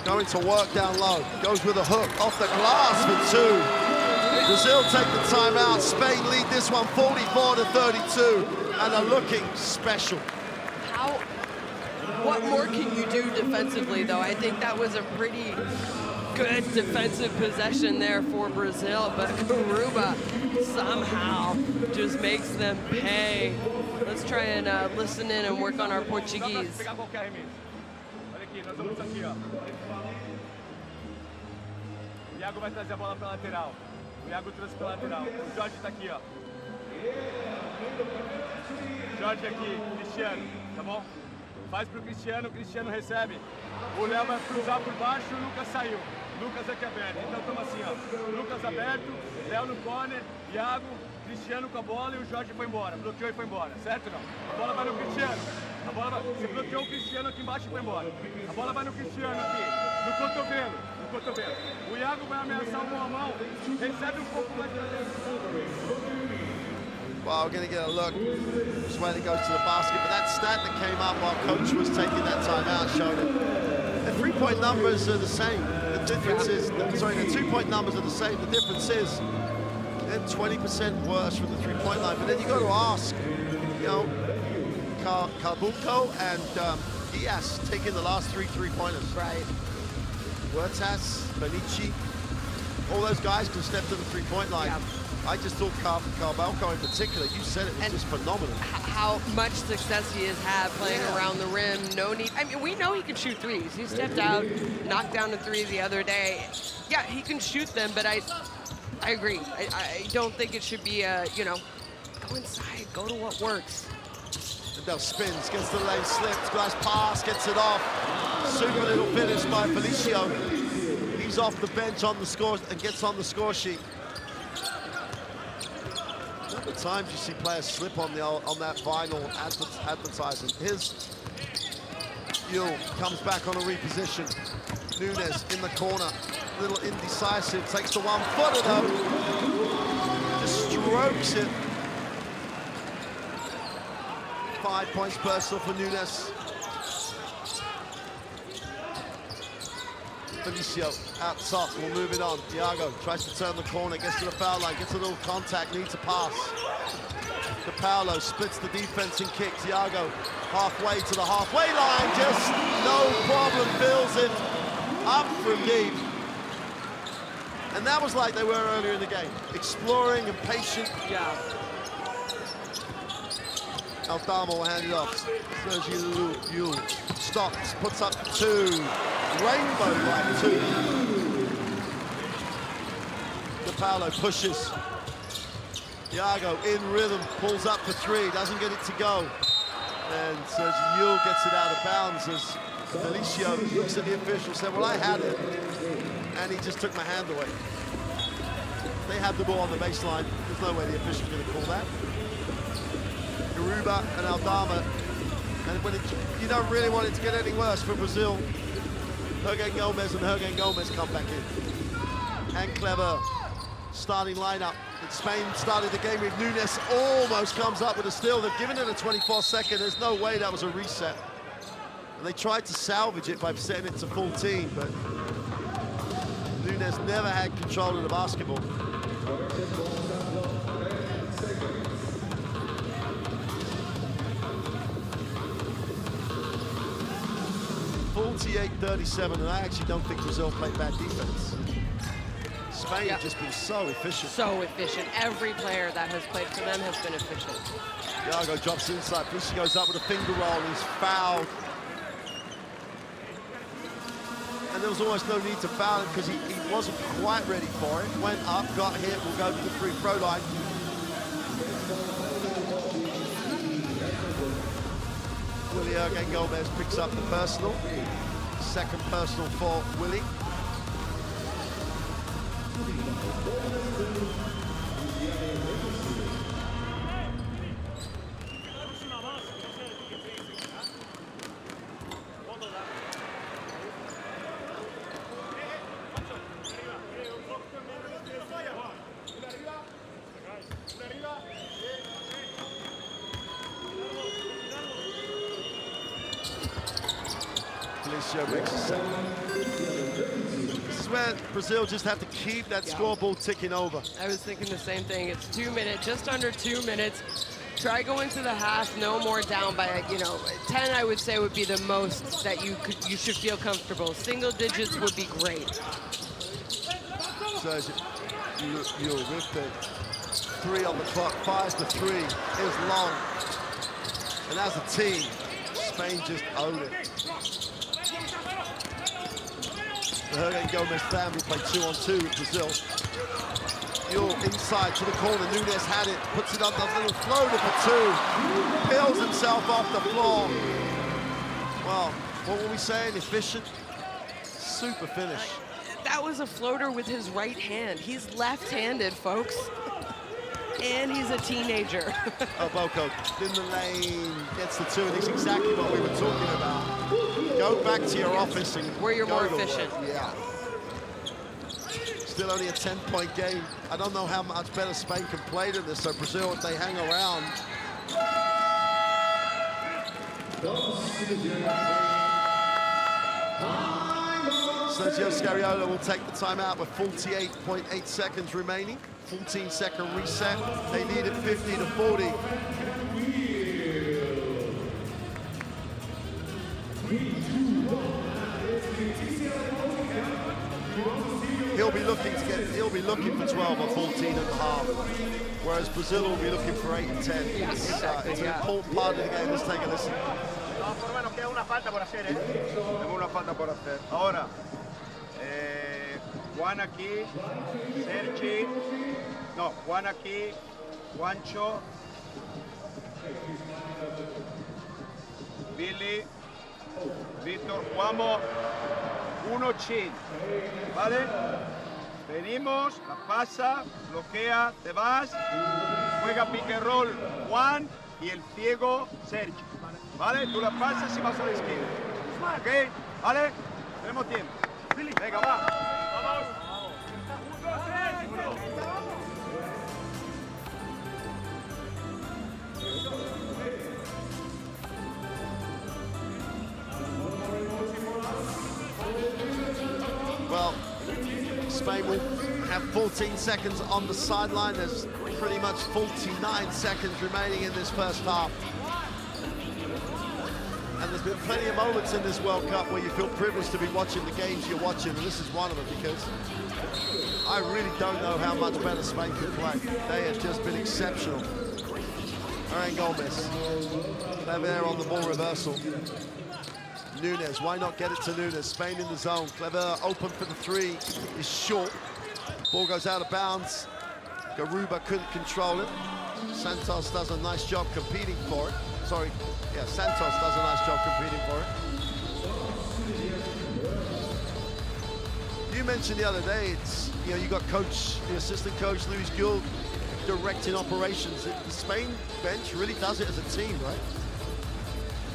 Going to work down low. Goes with a hook off the glass for 2. Brazil take the timeout. Spain lead this one 44-32, and are looking special. What more can you do defensively, though? I think that was a pretty good defensive possession there for Brazil, but Garuba somehow just makes them pay. Let's try and listen in and work on our Portuguese. Iago vai trazer a bola para lateral. O Iago trouxe para lateral. O Jorge está aqui, ó. Jorge aqui, Cristiano, tá bom? Faz pro Cristiano, o Cristiano recebe. O Léo vai cruzar por baixo, o Lucas saiu. Lucas aqui aberto. Então estamos assim, ó. Lucas aberto, Léo no corner, Iago, Cristiano com a bola e o Jorge foi embora. Bloqueou e foi embora, certo ou não? A bola vai no Cristiano. A bola vai... Você bloqueou o Cristiano aqui embaixo e foi embora. A bola vai no Cristiano aqui, no cotovelo. O Iago vai ameaçar o mão a mão, recebe pouco mais pra dentro. Well, we're going to get a look just when it goes to the basket, but that stat that came up while coach was taking that timeout showed it. The three-point numbers are the same. The difference is, sorry, the two-point numbers are the same. The difference is they're 20% worse from the three-point line. But then you got to ask, you know, Fibawc and Diaz taking the last three-pointers. Right. Huertas, Benici, all those guys can step to the three-point line. Yeah. I just thought Fibawc in particular, you said it was just phenomenal. How much success he has had playing around the rim. No need, I mean, we know he can shoot threes. He stepped out, knocked down a 3 the other day. Yeah, he can shoot them, but I agree. I don't think it should be a, you know, go inside, go to what works. Now spins, gets the lane, slips, glass pass, gets it off. Super little finish by Felicio. He's off the bench on the score and gets on the score sheet. At the times you see players slip on that vinyl advertising. Here's Yule, comes back on a reposition. Nunes in the corner, a little indecisive, takes the 1-footer though. Just strokes it. 5 points personal for Nunes. Felicio out top, we'll move it on. Thiago tries to turn the corner, gets to the foul line, gets a little contact, needs a pass. De Paulo splits the defense and kicks. Thiago halfway to the halfway line, just no problem, fills it up from deep. And that was like they were earlier in the game, exploring and patient. Yeah. Aldama will hand it off. Sergio Yule stops, puts up 2. Rainbow by 2. De Paulo pushes. Thiago in rhythm, pulls up for 3, doesn't get it to go. And Sergio Yule gets it out of bounds as Felicio looks at the official, said, well, I had it. And he just took my hand away. They have the ball on the baseline. There's no way the official's going to call that. Garuba and Aldama, and when you don't really want it to get any worse for Brazil, Hernan Gomez come back in. And Clever, starting lineup. Spain started the game with Nunes, almost comes up with a steal. They've given it a 24-second. There's no way that was a reset. And they tried to salvage it by setting it to full team, but Nunes never had control of the basketball. 48-37, and I actually don't think Brazil played bad defense. Spain have just been so efficient. So efficient. Every player that has played for them has been efficient. Iago drops inside. Fischer goes up with a finger roll. He's fouled. And there was almost no need to foul him because he wasn't quite ready for it. Went up, got hit, will go to the free throw line. Willie Ergen Gomez picks up the personal. Second personal for Willie. Makes a second. This is where Brazil just have to keep that scoreboard ticking over. I was thinking the same thing. It's 2 minutes, just under 2 minutes. Try going to the half, no more down by, 10 I would say would be the most that you should feel comfortable. Single digits would be great. So you're with the 3 on the clock, 5 to 3 is long. And as a team, Spain just owned it. The Ergen Gomez family play 2-on-2 with Brazil. You're inside to the corner. Nunes had it, puts it on the little floater for 2. Peels himself off the floor. Well, what were we saying? Efficient, super finish. That was a floater with his right hand. He's left-handed, folks. And he's a teenager. Boko in the lane, gets the 2, and it's exactly what we were talking about. Go back to your office and where you're more efficient. Yeah. Still only a 10-point game. I don't know how much better Spain can play than this, so Brazil, if they hang around. Sergio Scariolo will take the timeout with 48.8 seconds remaining. 14-second reset. They need it 50 to 40. He'll be looking for 12 or 14 and a half, whereas Brazil will be looking for 8 and 10. Yes, exactly, it's an important part of the game. Let's take a listen. Tengo una falta por hacer, Tengo una falta por hacer. Ahora, Juan aquí, Sergi, no, Juan aquí, Juancho, Billy, Víctor, jugamos 1 chin, ¿vale? Venimos, la pasa, bloquea, te vas, juega pick and roll Juan y el ciego Sergi, ¿vale? Tú la pasas y vas a la esquina, ¿ok? ¿Vale? Tenemos tiempo. Venga, va. Vamos. Well, Spain will have 14 seconds on the sideline. There's pretty much 49 seconds remaining in this first half. And there's been plenty of moments in this World Cup where you feel privileged to be watching the games you're watching, and this is one of them, because I really don't know how much better Spain could play. They have just been exceptional. Ergen Gomez, Clever on the ball reversal. Nunes, why not get it to Nunes? Spain in the zone. Clever open for the 3, is short. Ball goes out of bounds. Garuba couldn't control it. Santos does a nice job competing for it. Sorry, yeah, Santos does a nice job competing for it. You mentioned the other day, it's, you got coach, the assistant coach, Luis Gil, directing operations. The Spain bench really does it as a team, right?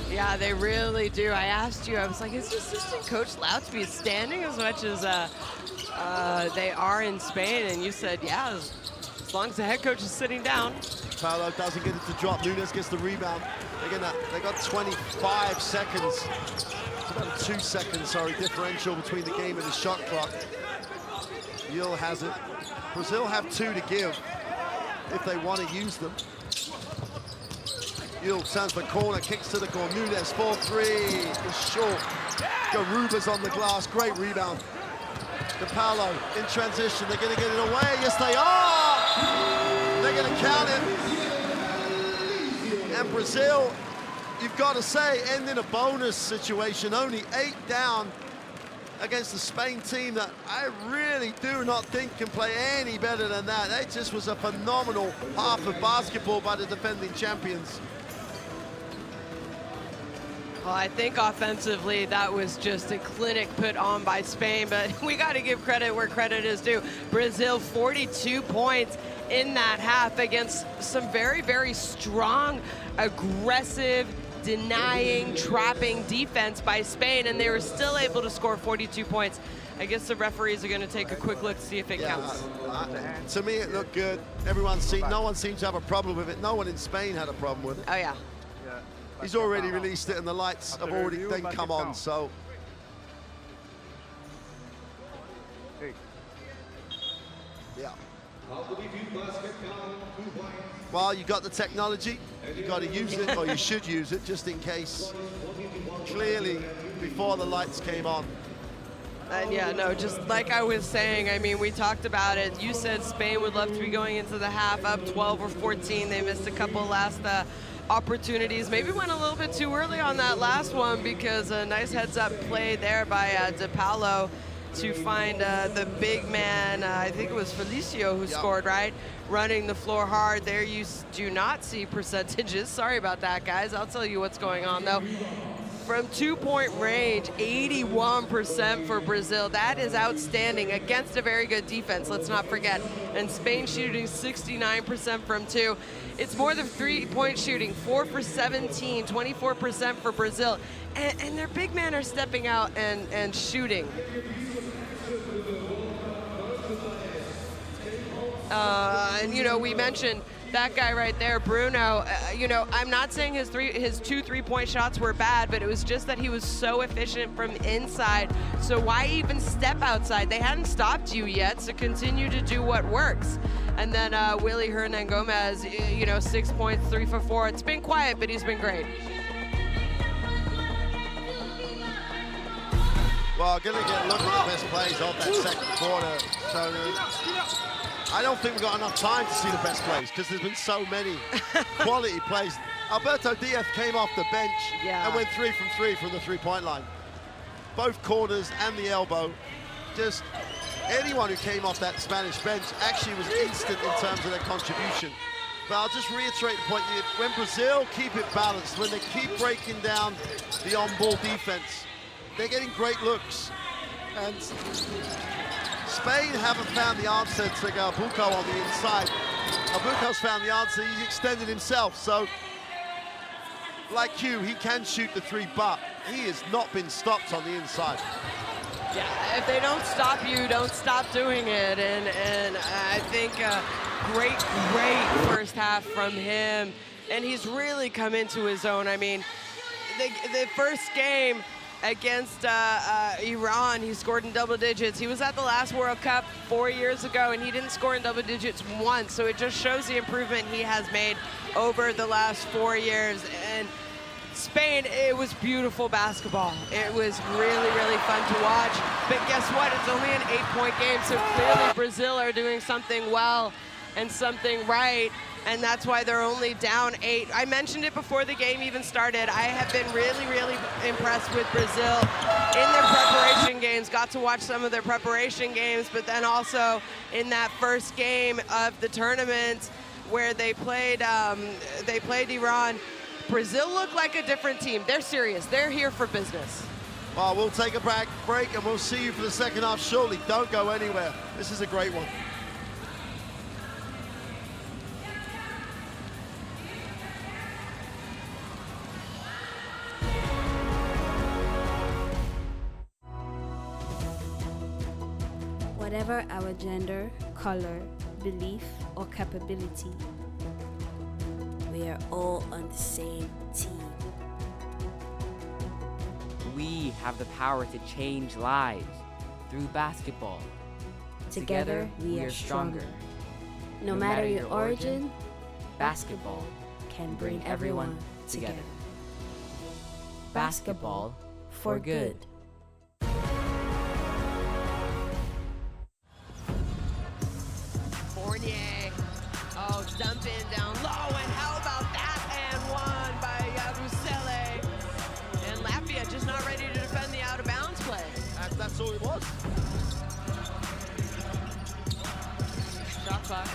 Yeah, they really do. I asked you, I was like, is the assistant coach allowed to be standing as much as they are in Spain? And you said, yeah, as long as the head coach is sitting down. Paolo doesn't get it to drop. Nunes gets the rebound. They got 25 seconds. It's about a 2 second, differential between the game and the shot clock. Gil has it. Brazil have 2 to give if they want to use them. Yul sends the corner, kicks to the corner. Nunes 4-3 is short. Garuba's on the glass, great rebound. DePaulo in transition, they're gonna get it away. Yes, they are! They're gonna count it. And Brazil, you've got to say, ending a bonus situation, only 8 down against the Spain team that I really do not think can play any better than that. It just was a phenomenal half of basketball by the defending champions. Well, I think offensively that was just a clinic put on by Spain, but we got to give credit where credit is due. Brazil 42 points in that half against some very, very strong, aggressive, denying, trapping defense by Spain, and they were still able to score 42 points. I guess the referees are going to take a quick look to see if it counts. To me, it looked good. No one seems to have a problem with it. No one in Spain had a problem with it. Oh, yeah. He's already released it, and the lights have already then come on, so. Yeah. Well, you got the technology, you got to use it, or you should use it, just in case. Clearly, before the lights came on. And yeah, no, just like I was saying, I mean, we talked about it. You said Spain would love to be going into the half up 12 or 14. They missed a couple last opportunities. Maybe went a little bit too early on that last one, because a nice heads-up play there by DePaulo to find the big man, I think it was Felicio who scored, right? Running the floor hard. There you do not see percentages. Sorry about that, guys. I'll tell you what's going on, though. From 2-point range, 81% for Brazil. That is outstanding against a very good defense, let's not forget. And Spain shooting 69% from 2. It's more than 3-point shooting, 4 for 17, 24% for Brazil. And their big men are stepping out and shooting. And, you know, we mentioned that guy right there, Bruno. You know, I'm not saying his 2 3-point shots were bad, but it was just that he was so efficient from inside. So why even step outside? They hadn't stopped you yet, so continue to do what works. And then Willy Hernan Gomez, you know, 6 points, 3 for 4. It's been quiet, but he's been great. Well, gonna get a look at the best plays of that second quarter. So I don't think we've got enough time to see the best plays, because there's been so many quality plays. Alberto Diaz came off the bench and went 3 from 3 from the 3-point line. Both corners and the elbow. Just anyone who came off that Spanish bench actually was instant in terms of their contribution. But I'll just reiterate the point, when Brazil keep it balanced, when they keep breaking down the on-ball defense, they're getting great looks. And Spain haven't found the answer to Garbuco on the inside. Garbuco's found the answer, he's extended himself. So, like you, he can shoot the 3, but he has not been stopped on the inside. Yeah, if they don't stop you, don't stop doing it. And I think great first half from him. And he's really come into his own. I mean, the first game against Iran, he scored in double digits. He was at the last World Cup 4 years ago, and he didn't score in double digits once. So it just shows the improvement he has made over the last 4 years. And Spain, it was beautiful basketball. It was really, really fun to watch. But guess what? It's only an 8-point game, so clearly Brazil are doing something well and something right, and that's why they're only down 8. I mentioned it before the game even started. I have been really, really impressed with Brazil in their preparation games. Got to watch some of their preparation games, but then also in that first game of the tournament where they played Iran. Brazil looked like a different team. They're serious. They're here for business. Well, we'll take a break, and we'll see you for the second half shortly. Don't go anywhere. This is a great one. Whatever our gender, color, belief, or capability, we are all on the same team. We have the power to change lives through basketball. Together, we are stronger. No matter your origin, basketball can bring everyone together. Basketball for good. Fournier, oh, dumping down low, and how about that? And one by Yabusele. And Latvia just not ready to defend the out-of-bounds play. That's all it was. Shot clock.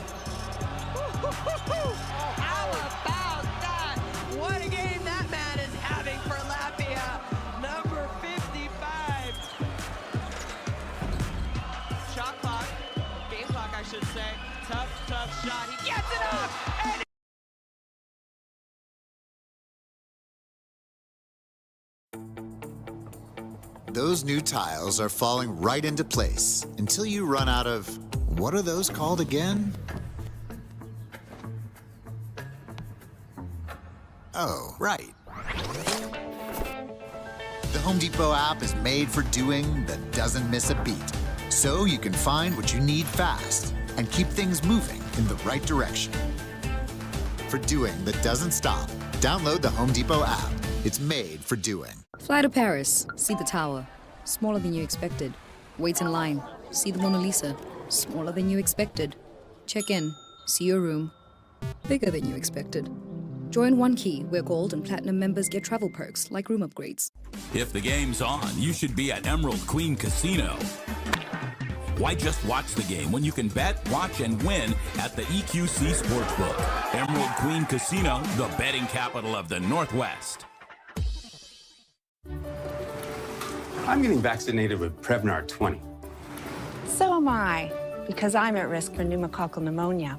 How about that? What a game that man is having for Latvia. Number 55. Shot clock. Game clock, I should say. Tough shot. He gets it up! And those new tiles are falling right into place until you run out of, what are those called again? Oh, right. The Home Depot app is made for doing that doesn't miss a beat. So you can find what you need fast and keep things moving in the right direction. For doing that doesn't stop, download the Home Depot app. It's made for doing. Fly to Paris, see the tower. Smaller than you expected. Wait in line, see the Mona Lisa. Smaller than you expected. Check in, see your room. Bigger than you expected. Join One Key, where Gold and Platinum members get travel perks like room upgrades. If the game's on, you should be at Emerald Queen Casino. Why just watch the game when you can bet, watch, and win at the EQC Sportsbook? Emerald Queen Casino, the betting capital of the Northwest. I'm getting vaccinated with Prevnar 20. So am I, because I'm at risk for pneumococcal pneumonia.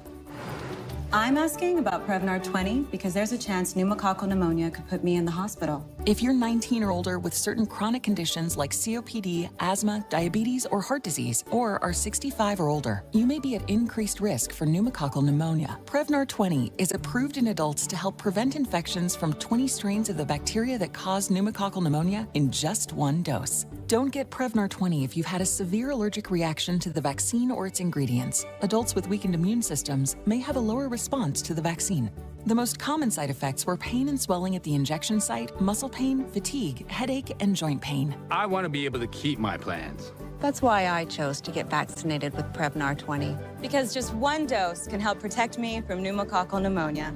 I'm asking about Prevnar 20 because there's a chance pneumococcal pneumonia could put me in the hospital. If you're 19 or older with certain chronic conditions like COPD, asthma, diabetes, or heart disease, or are 65 or older, you may be at increased risk for pneumococcal pneumonia. Prevnar 20 is approved in adults to help prevent infections from 20 strains of the bacteria that cause pneumococcal pneumonia in just one dose. Don't get Prevnar 20 if you've had a severe allergic reaction to the vaccine or its ingredients. Adults with weakened immune systems may have a lower response to the vaccine. The most common side effects were pain and swelling at the injection site, muscle pain, fatigue, headache, and joint pain. I want to be able to keep my plans. That's why I chose to get vaccinated with Prevnar 20. Because just one dose can help protect me from pneumococcal pneumonia.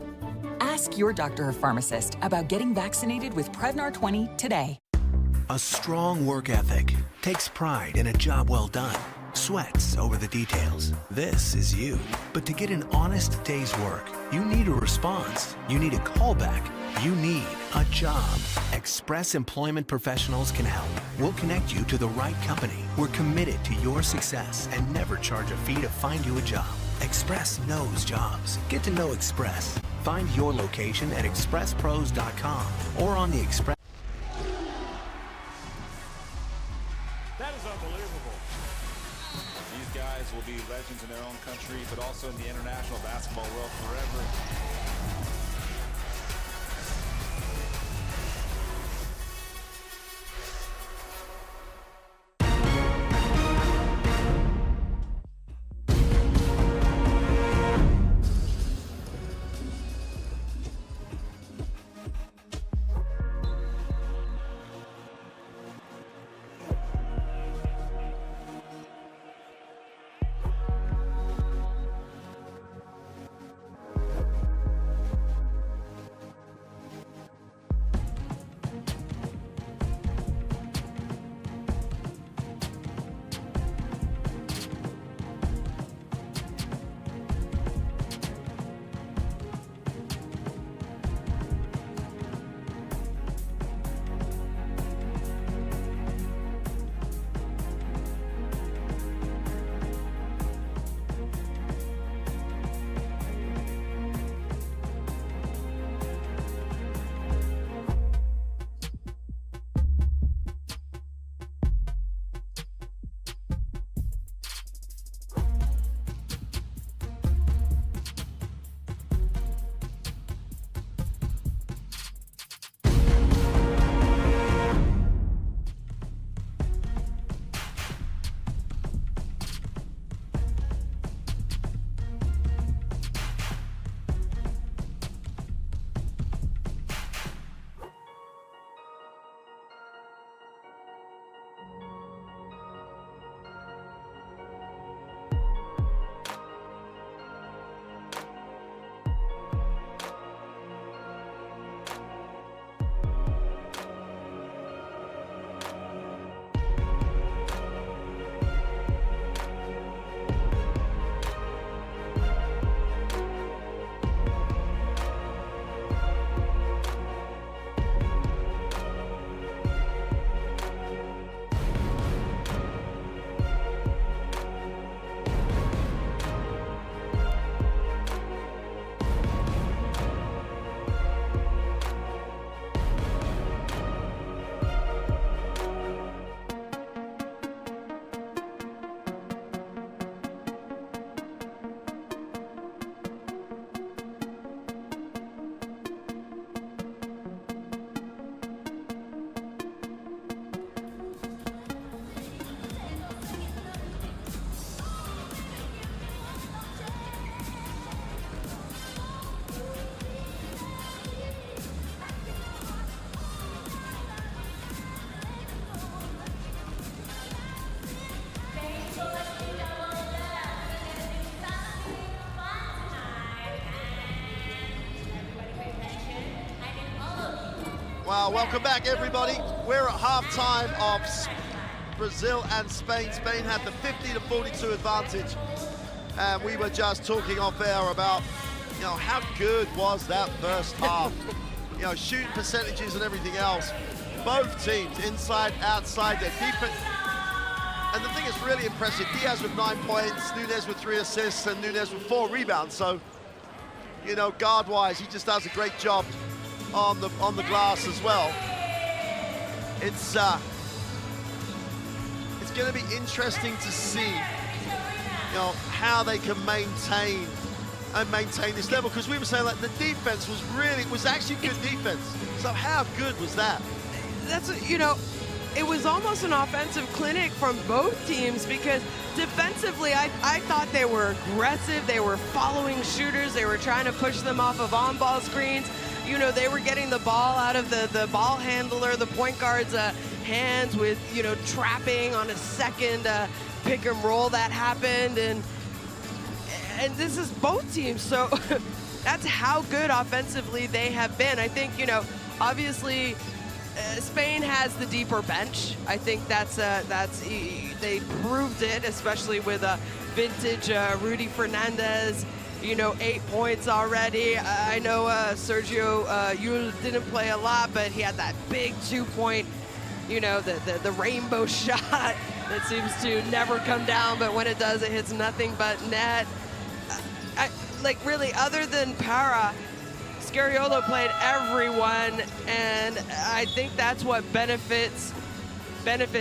Ask your doctor or pharmacist about getting vaccinated with Prevnar 20 today. A strong work ethic takes pride in a job well done, sweats over the details. This is you. But to get an honest day's work, you need a response. You need a callback. You need a job. Express Employment Professionals can help. We'll connect you to the right company. We're committed to your success and never charge a fee to find you a job. Express knows jobs. Get to know Express. Find your location at expresspros.com or on the Express. That is unbelievable. These guys will be legends in their own country, but also in the international basketball world forever. Well, welcome back, everybody. We're at halftime of Brazil and Spain. Spain had the 50-42 advantage. And we were just talking off air about, you know, how good was that first half? You know, shooting percentages and everything else. Both teams, inside, outside, their defense. And the thing that's really impressive, Diaz with 9 points, Nunes with 3 assists, and Nunes with 4 rebounds. So, you know, guard-wise, he just does a great job on the glass as well. It's going to be interesting to see, you know, how they can maintain this level, because we were saying, like, the defense was actually good defense. So how good was that? That's, you know, it was almost an offensive clinic from both teams, because defensively, I thought they were aggressive. They were following shooters. They were trying to push them off of on-ball screens. You know, they were getting the ball out of the ball handler, the point guard's hands with, you know, trapping on a second pick and roll that happened. And this is both teams. So that's how good offensively they have been. I think, you know, obviously, Spain has the deeper bench. I think they proved it, especially with vintage Rudy Fernandez. You know, 8 points already. I know Sergio Yul didn't play a lot, but he had that big 2-point, you know, the rainbow shot that seems to never come down, but when it does, it hits nothing but net. Like, really, other than Para, Scariolo played everyone, and I think that's what benefits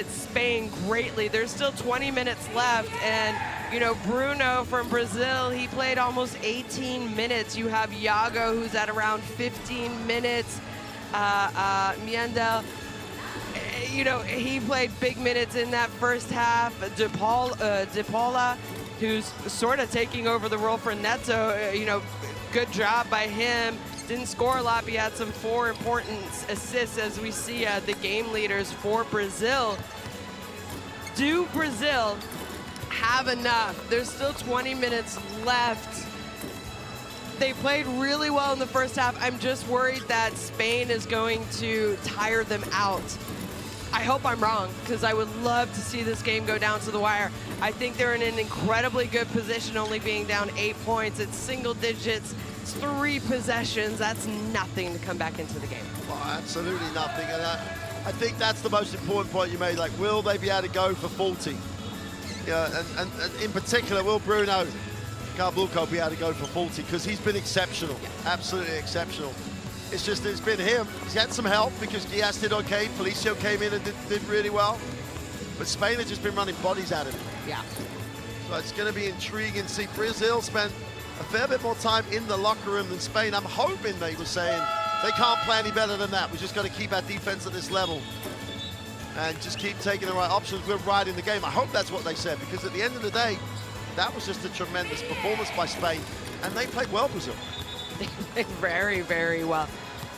Spain greatly. There's still 20 minutes left, and, you know, Bruno from Brazil, he played almost 18 minutes. You have Iago, who's at around 15 minutes. Miendel, you know, he played big minutes in that first half. De Paula, who's sort of taking over the role for Neto, you know, good job by him. Didn't score a lot, but he had some 4 important assists, as we see the game leaders for Brazil. Do Brazil have enough? There's still 20 minutes left. They played really well in the first half. I'm just worried that Spain is going to tire them out. I hope I'm wrong, because I would love to see this game go down to the wire. I think they're in an incredibly good position, only being down 8 points. It's single digits. 3 possessions, that's nothing to come back into the game. Well, absolutely nothing, and I think that's the most important point you made. Like, will they be able to go for 40? Yeah, and in particular, will Bruno Caboclo be able to go for 40? Because he's been exceptional, absolutely exceptional. It's just, it's been him. He's had some help because Diaz did okay. Felicio came in and did really well. But Spain have just been running bodies at him. Yeah. So it's going to be intriguing to see. Brazil spent a fair bit more time in the locker room than Spain. I'm hoping they were saying they can't play any better than that. We just got to keep our defense at this level and just keep taking the right options. We're riding the game. I hope that's what they said, because at the end of the day, that was just a tremendous performance by Spain, and they played well, Brazil. They played very, very well.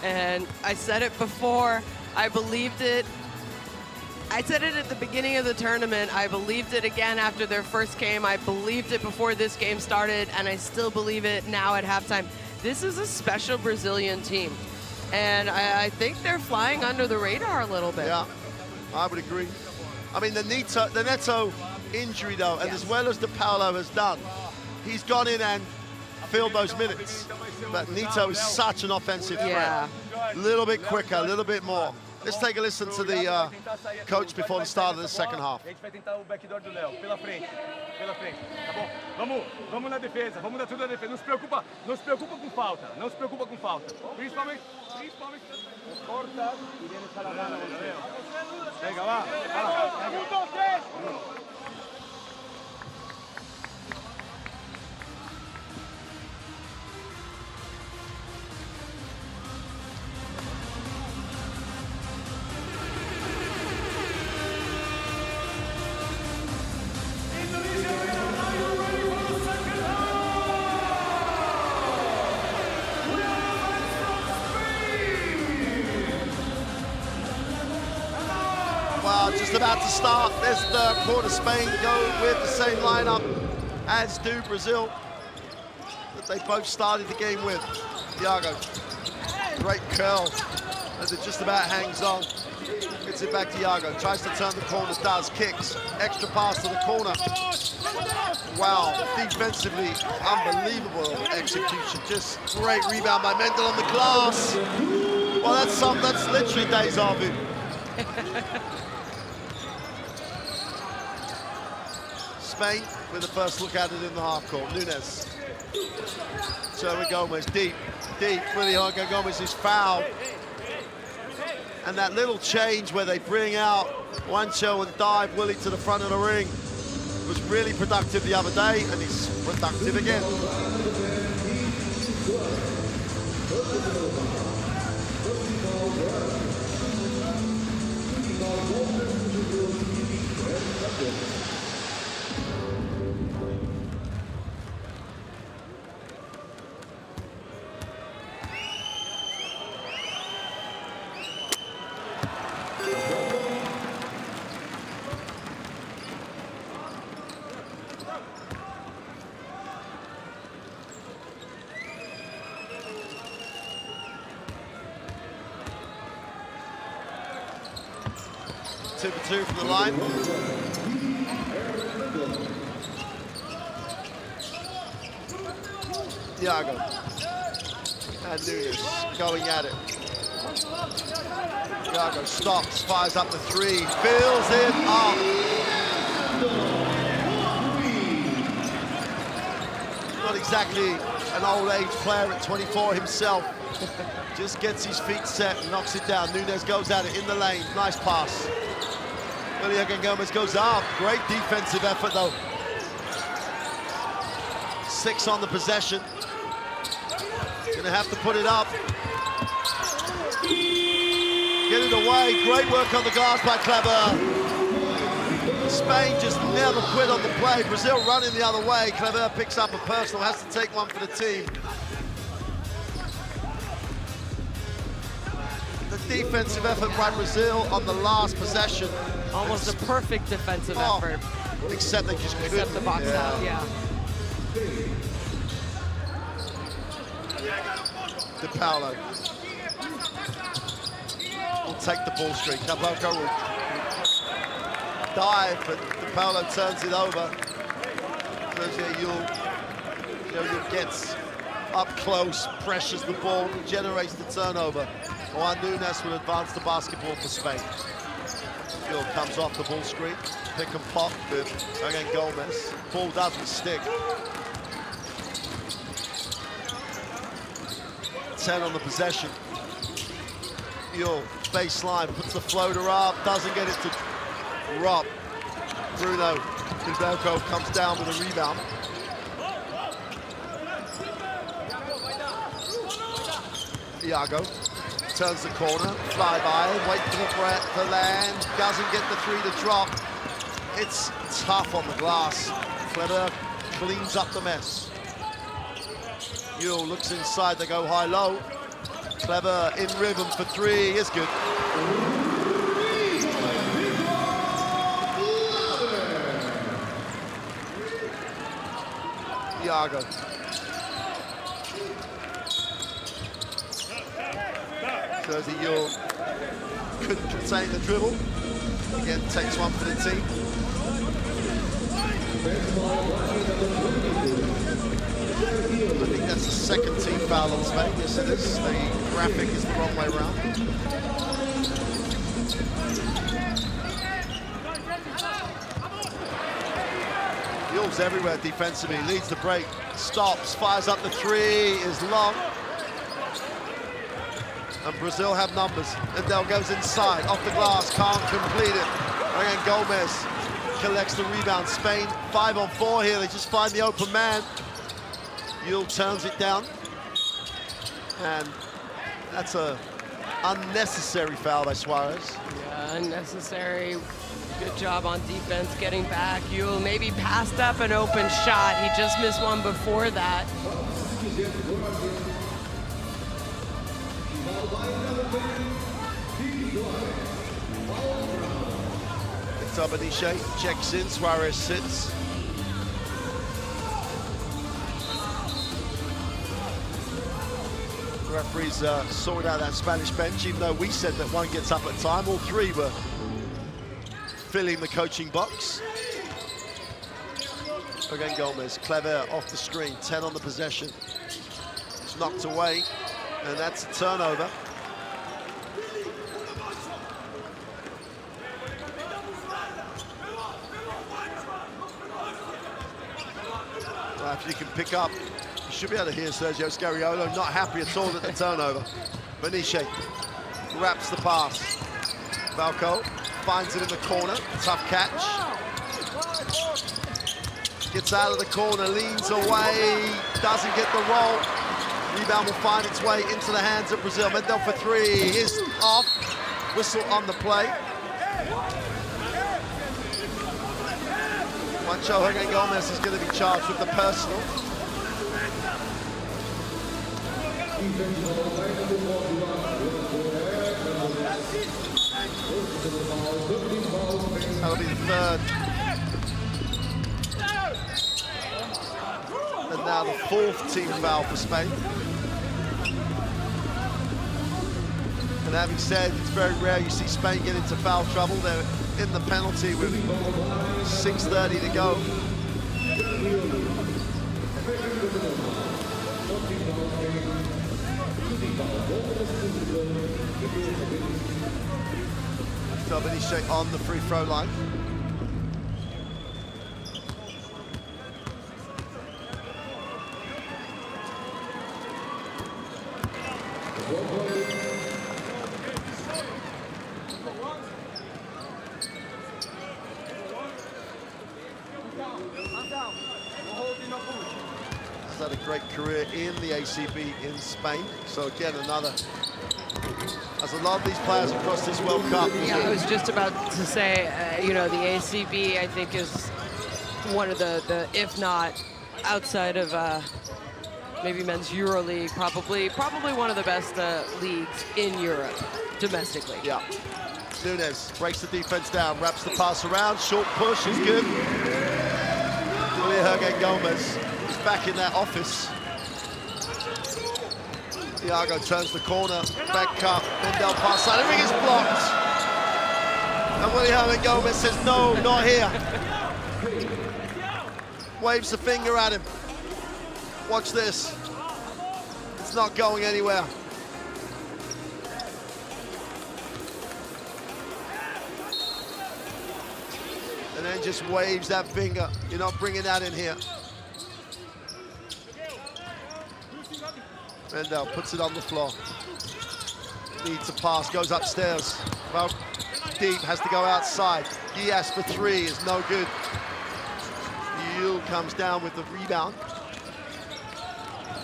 And I said it before, I believed it. I said it at the beginning of the tournament. I believed it again after their first game. I believed it before this game started, and I still believe it now at halftime. This is a special Brazilian team, and I think they're flying under the radar a little bit. Yeah, I would agree. I mean, the Neto injury, though, and as well as De Paulo has done, he's gone in and filled those minutes. But Neto is such an offensive threat. A little bit quicker, a little bit more. Let's take a listen to the coach before the start of the second half. A gente vai tentar o backdoor do Léo, pela frente, tá bom? Vamos na defesa, vamos dar tudo na defesa. Não se preocupa com falta, não se preocupa com falta. Principalmente, corta e vem essa largada, Léo. Pega lá, pega. 1, 2, 3. Just about to start this third quarter. Spain go with the same lineup as do Brazil that they both started the game with. Iago, great curl as it just about hangs on. Gets it back to Iago, tries to turn the corner, does, kicks, extra pass to the corner. Wow, defensively, unbelievable execution. Just great rebound by Mendel on the glass. Well, that's literally deja vu. Spain with the first look at it in the half court. Nunes. Sergio Gomez, deep. Willie Jorge Gomez is fouled. And that little change where they bring out Juancho and dive Willie to the front of the ring was really productive the other day, and he's productive again. Two for two from the line. Iago and Nunes going at it. Iago stops, fires up the three, fills it up. Not exactly an old age player at 24 himself. Just gets his feet set and knocks it down. Nunes goes at it in the lane, nice pass. Willie Gomez goes up. Great defensive effort, though. 6 on the possession. Gonna have to put it up. Get it away. Great work on the glass by Clever. Spain just never quit on the play. Brazil running the other way. Clever picks up a personal, has to take one for the team. The defensive effort by Brazil on the last possession. Almost a perfect defensive effort. Except they just couldn't. Except the box out, yeah. De Paulo will take the ball streak. Fibawc will dive, but De Paulo turns it over. Yul gets up close, pressures the ball, generates the turnover. Juan Nunes will advance the basketball for Spain. Yul comes off the ball screen, pick and pop with again Gomez. Ball doesn't stick. 10 on the possession. Yul, baseline, puts the floater up, doesn't get it to Rob. Bruno Fibawc comes down with a rebound. Iago turns the corner, fly by, wait for the breath to land, doesn't get the three to drop. It's tough on the glass. Clever cleans up the mess. Yul looks inside, they go high-low. Clever in rhythm for three, is good. Iago. Jersey Yul couldn't contain the dribble. Again, takes one for the team. I think that's the second team foul on Spain. Yes, it is. The graphic is the wrong way around. Yul's everywhere defensively. Leads the break, stops, fires up the three, is long. And Brazil have numbers. Mendel goes inside, off the glass, can't complete it. Again, Gomez collects the rebound. Spain 5 on 4 here. They just find the open man. Yul turns it down. And that's a unnecessary foul by Suarez. Yeah, unnecessary. Good job on defense getting back. Yul maybe passed up an open shot. He just missed one before that. Beniche checks in, Suarez sits. The referees sorted out that Spanish bench, even though we said that one gets up at a time. All three were filling the coaching box. Again, Gomez, clever off the screen, 10 on the possession. It's knocked away, and that's a turnover. Well, if you can pick up, you should be able to hear Sergio Scariolo, not happy at all at the turnover. Maniche wraps the pass. Fibawc finds it in the corner, tough catch. Gets out of the corner, leans away, doesn't get the roll. Rebound will find its way into the hands of Brazil. Mendel for three, is off. Whistle on the play. Juancho Hernan Gomez is going to be charged with the personal. That'll be the third. And now the fourth team foul for Spain. And having said, it's very rare you see Spain get into foul trouble. They're in the penalty with 6:30 to go. Dominique on the free throw line. He's had a great career in the ACB in Spain. So again, another, as a lot of these players across this World Cup. Yeah, I was just about to say, you know, the ACB, I think, is one of the if not outside of maybe men's EuroLeague, probably one of the best leagues in Europe domestically. Yeah. Nunes breaks the defense down, wraps the pass around, short push is good. Julia Hernan Gomez is back in that office. Iago turns the corner, back cut, Mendel pass side, everything is blocked. And Willie Hernan Gomez says, no, not here. Waves the finger at him. Watch this. It's not going anywhere. And then just waves that finger. You're not bringing that in here. Mendel puts it on the floor. Needs a pass, goes upstairs. Well, deep, has to go outside. Diaz for three is no good. Yule comes down with the rebound.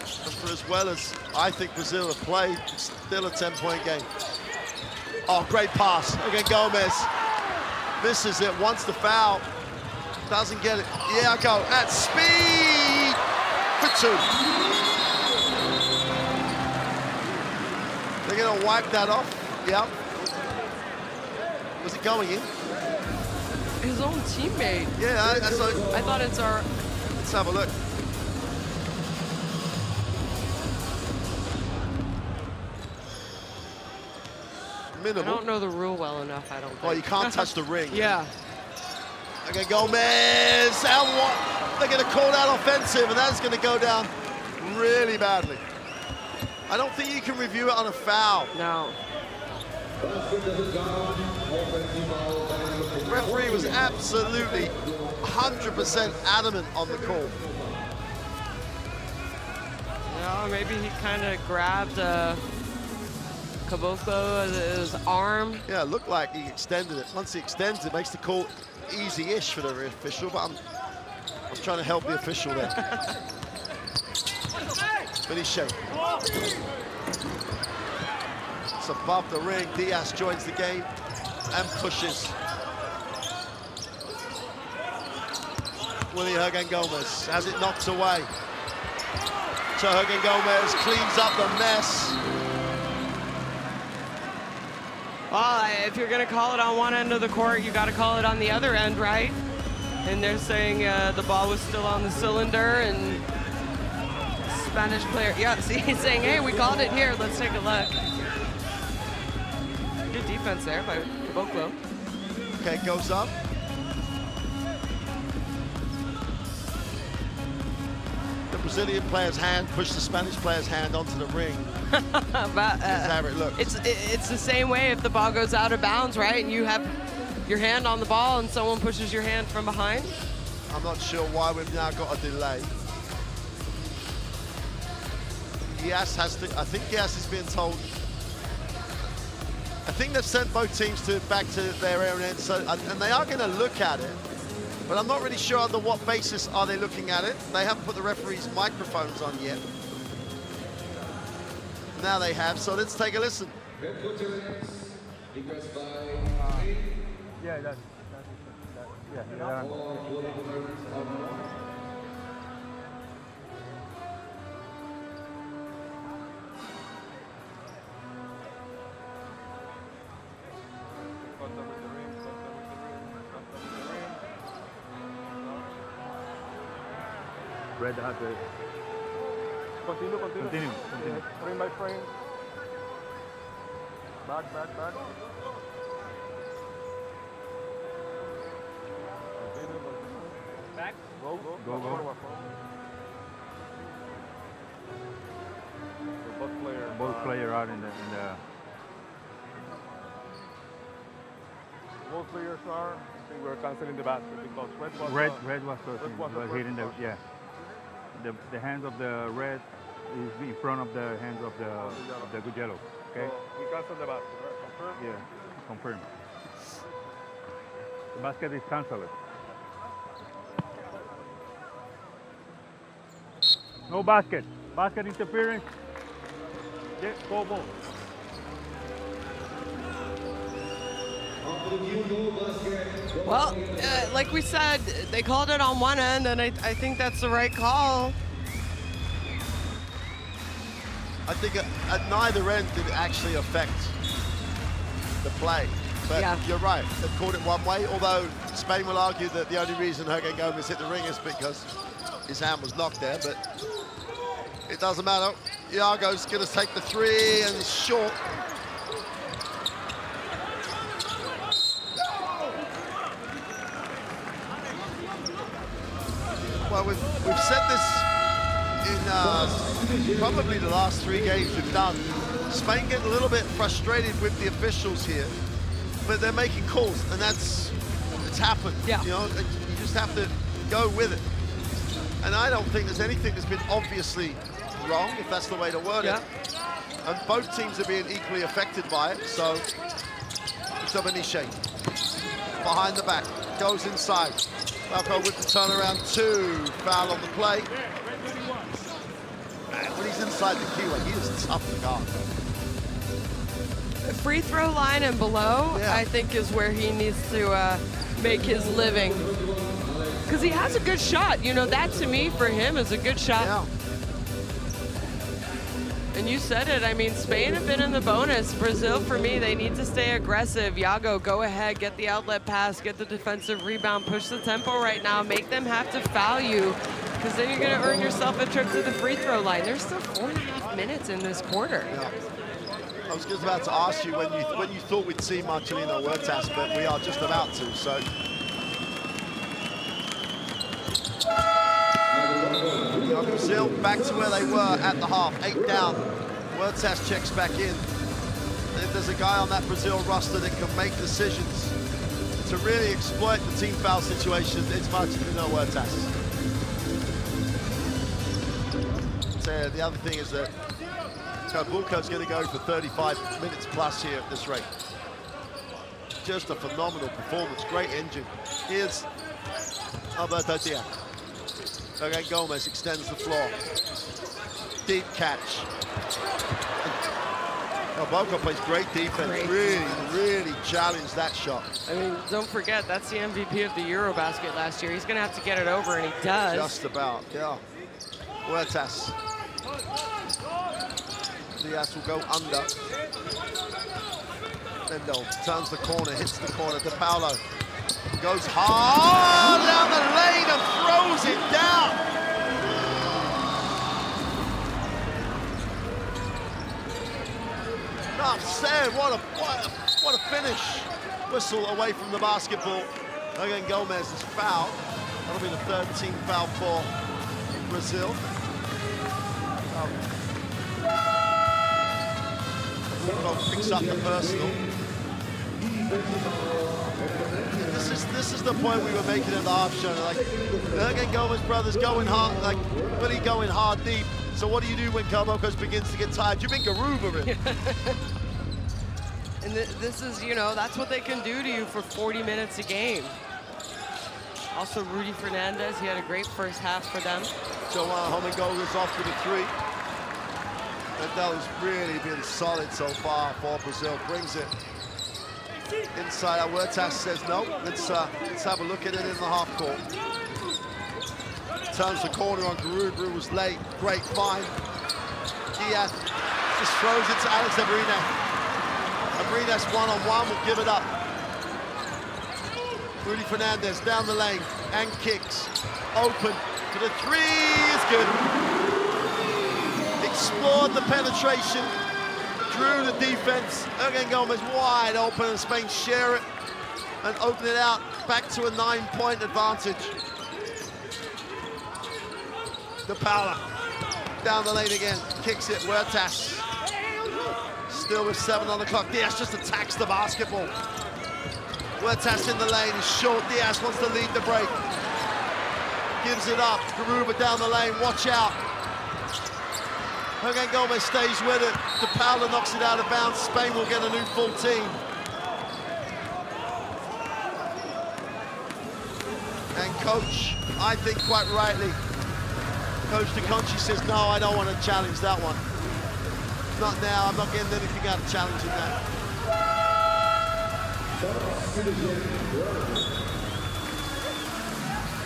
And for as well as I think Brazil have played, it's still a 10-point game. Oh, great pass. Again, Gomez misses it, wants the foul. Doesn't get it. Iago at speed for two. They're gonna wipe that off. Yep. Was it going in? His own teammate. Yeah, I thought it's our... Let's have a look. Minimal. I don't know the rule well enough, I don't think. Well, you can't touch the ring. Yeah. Okay, Gomez, and what? They're gonna call that offensive, and that's gonna go down really badly. I don't think you can review it on a foul. No. The referee was absolutely 100% adamant on the call. No, maybe he kind of grabbed Fibawc' arm. Yeah, it looked like he extended it. Once he extends it, makes the call easy-ish for the official, but I'm trying to help the official there. Maniche. It's above the ring. Diaz joins the game and pushes. Willie Hernan Gomez has it knocked away. So Hernan Gomez cleans up the mess. Well, if you're going to call it on one end of the court, you got to call it on the other end, right? And they're saying the ball was still on the cylinder, and Spanish player. Yeah, see, he's saying, hey, we called it here. Let's take a look. Good defense there by Fibawc. Okay, goes up. The Brazilian player's hand pushed the Spanish player's hand onto the ring. But, how it looks. It's the same way if the ball goes out of bounds, right? And you have your hand on the ball and someone pushes your hand from behind. I'm not sure why we've now got a delay. I think Gias is being told. I think they've sent both teams back to their own end, and they are going to look at it. But I'm not really sure on what basis are they looking at it. They haven't put the referee's microphones on yet. Now they have, so let's take a listen. Yeah, that's yeah. Red has the... Continue. Frame by frame. Back. Back. Go. Both player out in the Both players are. I think we're canceling the basket because red was hitting the the hands of the red is in front of the hands of the good yellow. Okay. So we cancel the basket. Right? Confirm. Yeah. Confirm. The basket is cancelled. No basket. Basket interference. Yeah, go ball. Well, like we said, they called it on one end, and I think that's the right call. I think at neither end did it actually affect the play. But you're right, they called it one way, although Spain will argue that the only reason Jurgen Gomez hit the ring is because his hand was knocked there, but it doesn't matter. Iago's going to take the three, and it's short. Well, we've said this in probably the last 3 games we've done. Spain get a little bit frustrated with the officials here, but they're making calls, and it's happened. Yeah. You know, you just have to go with it. And I don't think there's anything that's been obviously wrong, if that's the way to word it. And both teams are being equally affected by it. So it's Dominique behind the back, goes inside. Fibawc with the turnaround 2, foul on the play. And when he's inside the keyway, he is tough to guard. The free throw line and below, I think, is where he needs to make his living. Because he has a good shot. You know, that to me, for him, is a good shot. Yeah. And you said it, I mean, Spain have been in the bonus. Brazil, for me, they need to stay aggressive. Iago, go ahead, get the outlet pass, get the defensive rebound, push the tempo right now, make them have to foul you, because then you're gonna earn yourself a trip to the free throw line. There's still 4.5 minutes in this quarter. Yeah. I was just about to ask you when you thought we'd see Marcelino Huertas, but we are just about to, so. Brazil back to where they were at the half, 8 down. Huertas checks back in. And if there's a guy on that Brazil roster that can make decisions to really exploit the team foul situation, it's Marcelino Huertas. So the other thing is that Fibawc's going to go for 35 minutes plus here at this rate. Just a phenomenal performance, great engine. Here's Alberto Diaz. Jurgen Gomez extends the floor. Deep catch. Fibawc plays great defense. Really challenged that shot. I mean, don't forget, that's the MVP of the Eurobasket last year. He's going to have to get it over, and he does. Just about, yeah. Huertas. Diaz will go under. Mendel turns the corner, hits the corner. De Paulo goes hard down the lane and throws it down. Enough said. What a finish. Whistle away from the basketball. Again, Gomez is fouled. That'll be the third team foul for Brazil. Picks up the personal. This is the point we were making at the half show. Like, again, Gomez brothers going hard, like really going hard deep. So what do you do when Fibawc begins to get tired? You bring Garuba in. And this is, you know, that's what they can do to you for 40 minutes a game. Also, Rudy Fernandez, he had a great first half for them. So Homengo is off with a 3. Mandel's really been solid so far for Brazil. Brings it inside. Huertas says no. Let's have a look at it in the half court. Turns the corner on Garuba, was late. Great find. Diaz just throws it to Alex Abrines. Abrines one-on-one will give it up. Rudy Fernandez down the lane and kicks. Open to the 3 is good. Explored the penetration, drew the defense. Again, Gomez wide open, and Spain share it and open it out back to a 9-point advantage. De Paula down the lane again, kicks it. Huertas still with 7 on the clock. Diaz just attacks the basketball. Huertas in the lane is short. Diaz wants to lead the break. Gives it up. Garuba down the lane. Watch out. Again, Gomez stays with it. De Paula knocks it out of bounds. Spain will get a new full team. And coach, I think quite rightly, Coach De Conchi says, no, I don't want to challenge that one. Not now. I'm not getting anything out of challenging that.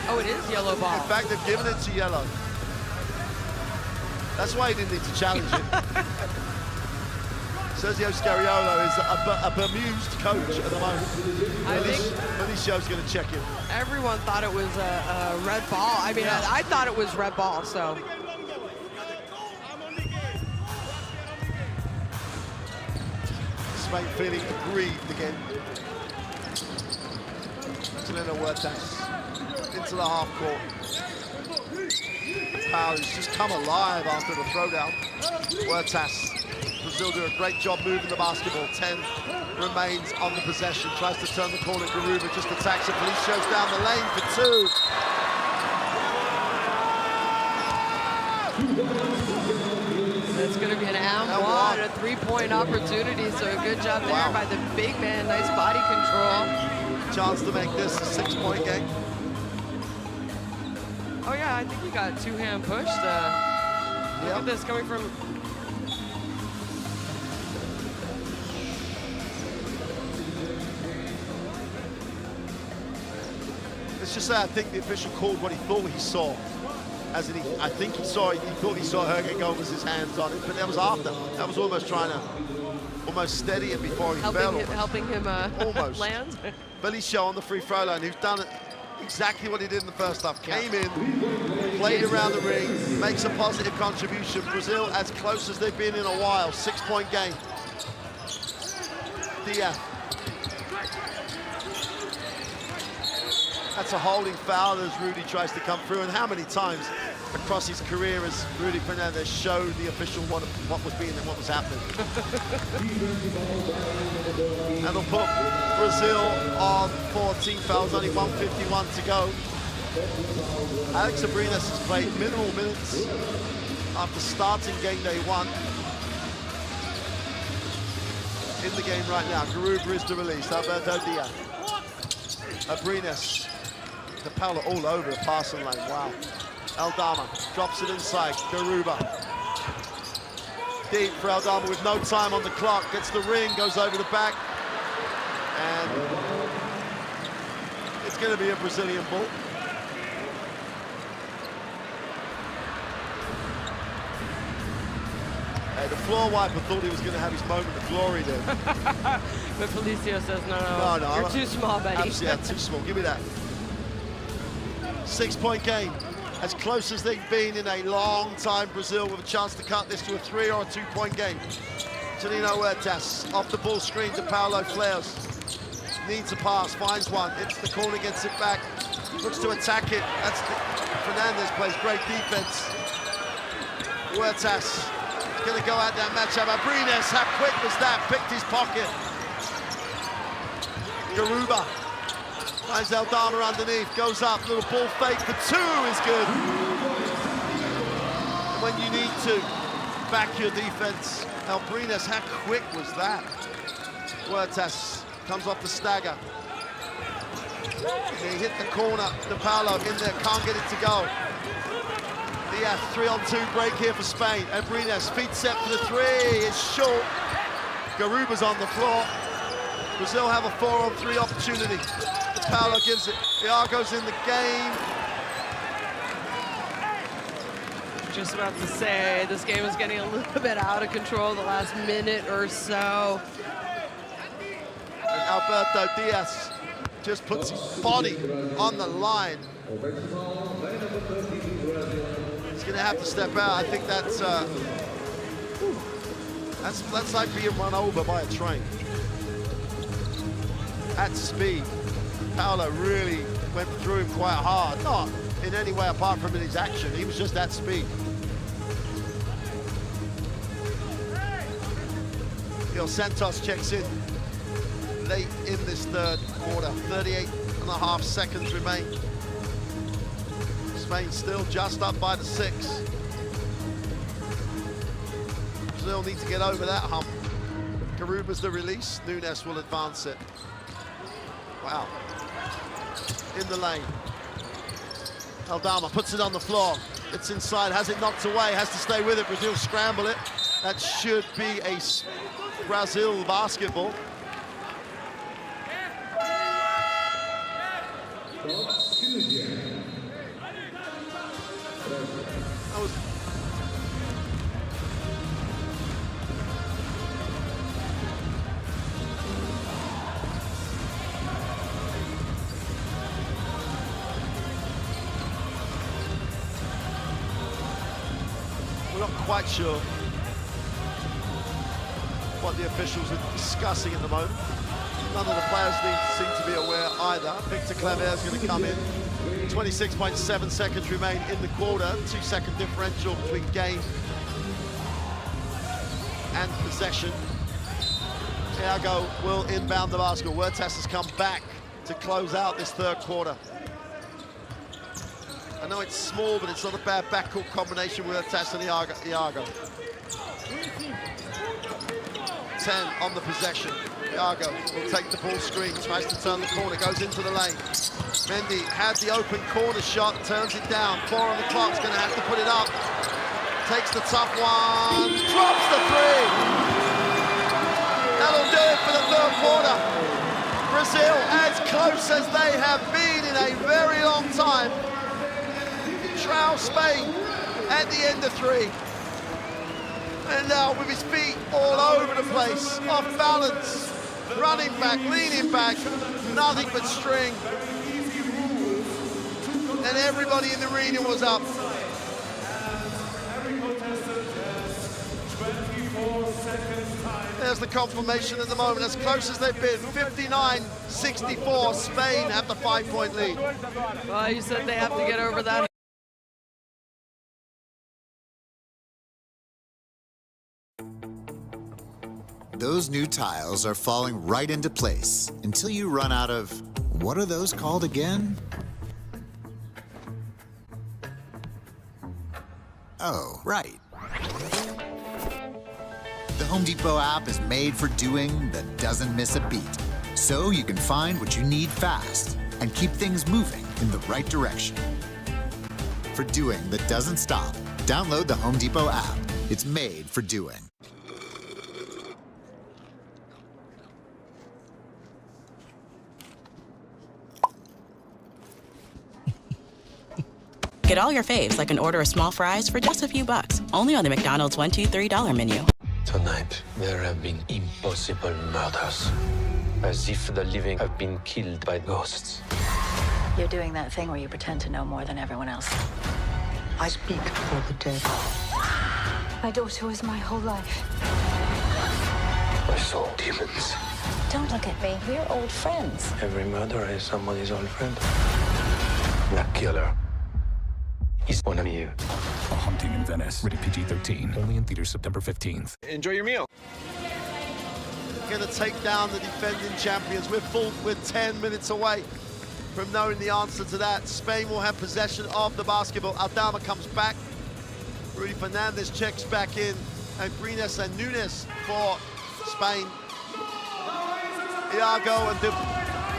Oh, it is yellow ball. In fact, they've given it to yellow. That's why he didn't need to challenge it. Sergio Scariolo is a bemused coach at the moment. Malicio's going to check him. Everyone thought it was a red ball. I mean, yeah. I thought it was red ball, so. Spain feeling aggrieved again. Antonio Huertas into the half court. Powell has just come alive after the throwdown. Huertas. Brazil do a great job moving the basketball. 10 remains on the possession. Tries to turn the corner. Garuba just attacks it. Felicia's down the lane for 2. It's going to be an and a 3-point opportunity. So a good job there by the big man. Nice body control. Chance to make this a 6-point game. Oh yeah, I think he got 2-hand pushed. Look at this coming from. Let's just say I think the official called what he thought he saw. As in, I think he thought he saw Hergen Gomez's hands on it, but that was after. That was almost trying to steady him before he fell. Helping him almost land. Felicio on the free throw line, who's done it exactly what he did in the first half. Came in, played around the ring, makes a positive contribution. Brazil as close as they've been in a while. 6-point game. Diaz. That's a holding foul as Rudy tries to come through. And how many times across his career has Rudy Fernandez showed the official what was being and what was happening? And they'll put Brazil on 14 fouls, only 1:51 to go. Alex Abrines has played minimal minutes after starting game day 1. In the game right now, Garuba is the release. Alberto Diaz. Abrines. De Paula all over the passing lane. Wow. Aldama drops it inside. Garuba. Deep for Aldama with no time on the clock. Gets the ring, goes over the back. And it's going to be a Brazilian ball. Hey, the floor wiper thought he was going to have his moment of glory there. But Felicio says, no, you're too small, buddy. Absolutely, yeah, too small. Give me that. 6-point game. As close as they've been in a long time, Brazil with a chance to cut this to a 3 or a 2-point game. Janino Huertas off the ball screen to Paulo Flares. Needs a pass, finds one, hits the corner, gets it back, looks to attack it. Fernandez plays great defense. Huertas is going to go out that matchup. Abrines, how quick was that? Picked his pocket. Garuba finds Aldama underneath, goes up, little ball fake for two is good. And when you need to back your defense, Abrines, how quick was that? Huertas comes off the stagger. He hit the corner, De Paulo in there, can't get it to go. Diaz, 3-on-2 break here for Spain. Abrines, feet set for the three, it's short. Garuba's on the floor. Brazil have a 4-on-3 opportunity. De Paulo gives it, Iago's in the game. Just about to say, this game is getting a little bit out of control the last minute or so. And Alberto Diaz just puts his body on the line. He's going to have to step out. I think that's like being run over by a train. At speed, Paulo really went through him quite hard. Not in any way apart from in his action. He was just at speed. Gil Santos checks in late in this third quarter. 38.5 seconds remain. Spain still just up by the 6. Brazil need to get over that hump. Garuba's the release. Nunes will advance it. Wow. In the lane. Aldama puts it on the floor. It's inside, has it knocked away, has to stay with it. Brazil scramble it. That should be a Brazil basketball. That was... We're not quite sure what the officials are discussing at the moment. None of the players seem to be aware either. Victor Claver is going to come in. 26.7 seconds remain in the quarter. 2-second differential between game and possession. Thiago will inbound the basketball. Huertas has come back to close out this third quarter. I know it's small, but it's not a bad backcourt combination with Huertas and Iago. 10 on the possession. Iago will take the ball screen, tries to turn the corner, goes into the lane. Mendy had the open corner shot, turns it down. 4 on the clock, going to have to put it up. Takes the tough one, drops the 3. That'll do it for the third quarter. Brazil as close as they have been in a very long time. Trail Spain at the end of 3. And now with his feet all over the place, off balance, running back, leaning back, nothing but string. And everybody in the arena was up. There's the confirmation at the moment, as close as they've been. 59-64, Spain have the 5-point lead. Well, you said they have to get over that. Those new tiles are falling right into place until you run out of, what are those called again? Oh, right. The Home Depot app is made for doing that doesn't miss a beat. So you can find what you need fast and keep things moving in the right direction. For doing that doesn't stop, download the Home Depot app. It's made for doing. Get all your faves like an order of small fries for just a few bucks. Only on the McDonald's $1, $2, $3 menu. Tonight, there have been impossible murders. As if the living have been killed by ghosts. You're doing that thing where you pretend to know more than everyone else. I speak for the dead. My daughter was my whole life. I saw demons. Don't look at me. We're old friends. Every murderer is somebody's old friend. The killer is one of you. A Haunting in Venice. Rated PG-13. Only in theaters September 15th. Enjoy your meal. Going to take down the defending champions. We're 10 minutes away from knowing the answer to that. Spain will have possession of the basketball. Aldama comes back. Rudy Fernandez checks back in. And Brines and Nunes for Spain. Iago and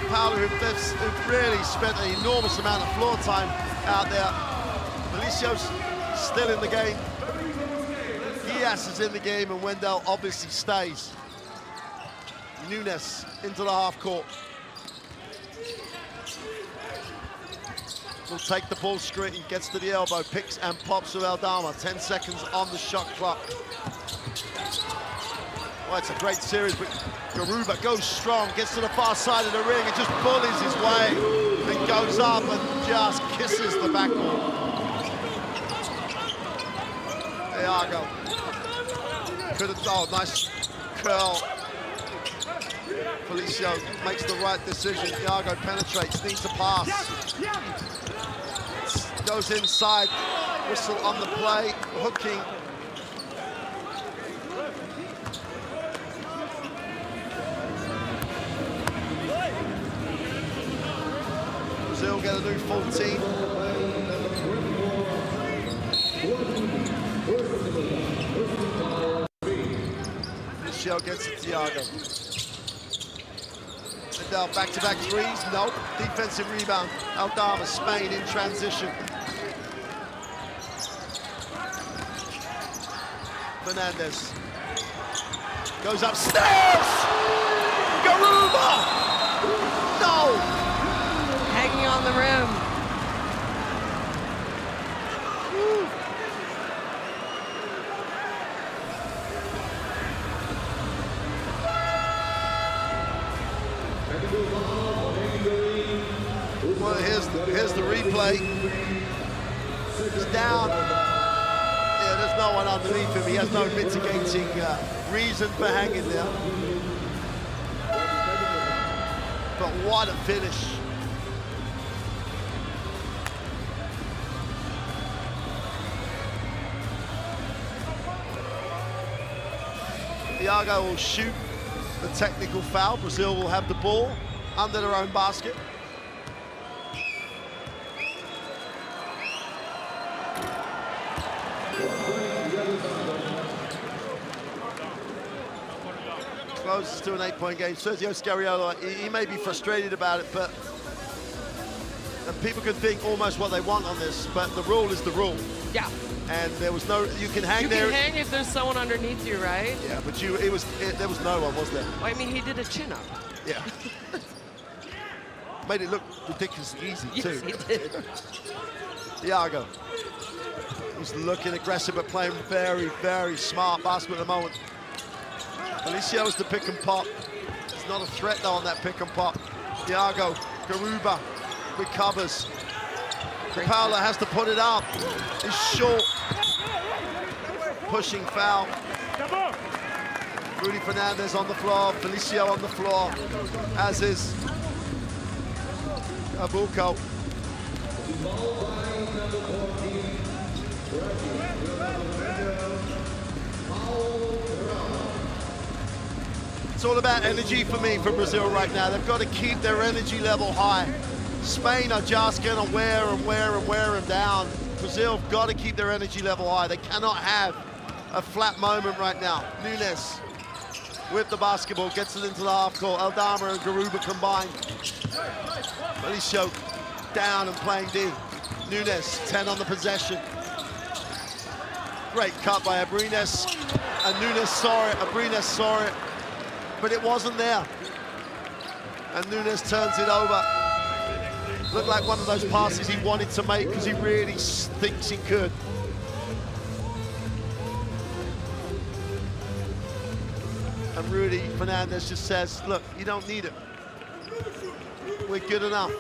Paolo, who've really spent an enormous amount of floor time out there. Malicio's still in the game. Diaz is in the game, and Wendell obviously stays. Nunes into the half court. Will take the ball screen, gets to the elbow, picks and pops with Aldama. 10 seconds on the shot clock. Well, it's a great series, but Garuba goes strong, gets to the far side of the ring and just bullies his way and goes up and just kisses the backboard. Iago. Could have, oh, nice curl. Felicio makes the right decision. Iago penetrates, needs a pass. Goes inside, whistle on the play, hooking. Brazil get a new 14. Felicio gets it to Iago. Wendell back-to-back threes, nope. Defensive rebound. Aldama, Spain in transition. Fernandez goes upstairs. Garuba! No! Hanging on the rim. Woo. Well, here's the replay. He's down. Yeah, there's no one underneath him. He has no mitigating reason for hanging there. But what a finish. Iago will shoot the technical foul. Brazil will have the ball under their own basket. Closes to an 8-point game. Sergio Scariolo, he may be frustrated about it, but people can think almost what they want on this, but the rule is the rule. Yeah. And there was no, you can hang there. You can hang if there's someone underneath you, right? Yeah, but there was no one, was there? Well, I mean, he did a chin-up. Yeah. Made it look ridiculously easy, too. Yes, he did. Iago. He's looking aggressive, but playing very, very smart basketball at the moment. Felicio is the pick and pop. He's not a threat, though, on that pick and pop. Iago, Garuba recovers. Paolo has to put it up. He's short. Pushing foul. Rudy Fernandez on the floor. Felicio on the floor, as is Abuko. It's all about energy for me, for Brazil right now. They've got to keep their energy level high. Spain are just going to wear them down. Brazil have got to keep their energy level high. They cannot have a flat moment right now. Nunes with the basketball, gets it into the half court. Aldama and Garuba combined. Felicio down and playing D. Nunes, 10 on the possession. Great cut by Abrines. And Nunes saw it, Abrines saw it, but it wasn't there. And Nunes turns it over. Looked like one of those passes he wanted to make because he really thinks he could. And Rudy Fernandez just says, look, you don't need it. We're good enough.